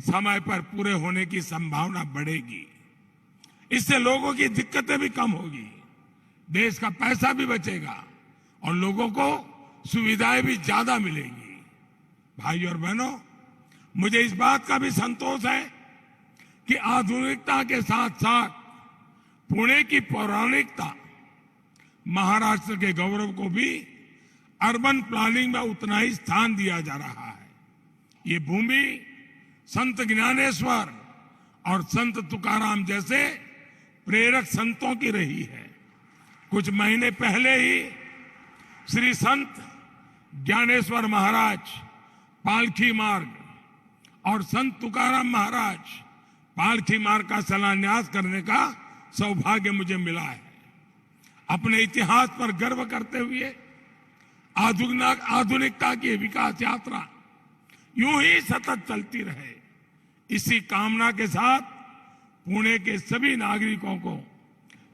I: समय पर पूरे होने की संभावना बढ़ेगी। इससे लोगों की दिक्कतें भी कम होगी, देश का पैसा भी बचेगा और लोगों को सुविधाएं भी ज्यादा मिलेगी। भाई और बहनों, मुझे इस बात का भी संतोष है कि आधुनिकता के साथ साथ पुणे की पौराणिकता, महाराष्ट्र के गौरव को भी अर्बन प्लानिंग में उतना ही स्थान दिया जा रहा है। ये भूमि संत ज्ञानेश्वर और संत तुकाराम जैसे प्रेरक संतों की रही है। कुछ महीने पहले ही श्री संत ज्ञानेश्वर महाराज पालखी मार्ग और संत तुकाराम महाराज पालखी मार्ग का शिलान्यास करने का सौभाग्य मुझे मिला है। अपने इतिहास पर गर्व करते हुए आधुनिकता की विकास यात्रा यूं ही सतत चलती रहे, इसी कामना के साथ पुणे के सभी नागरिकों को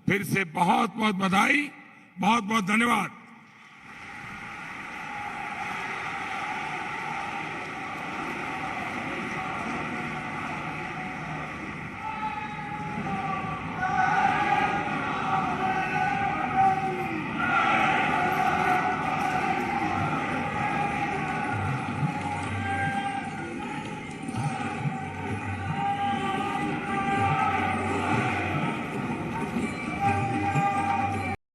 I: फिर से बहुत बहुत बधाई, बहुत बहुत धन्यवाद।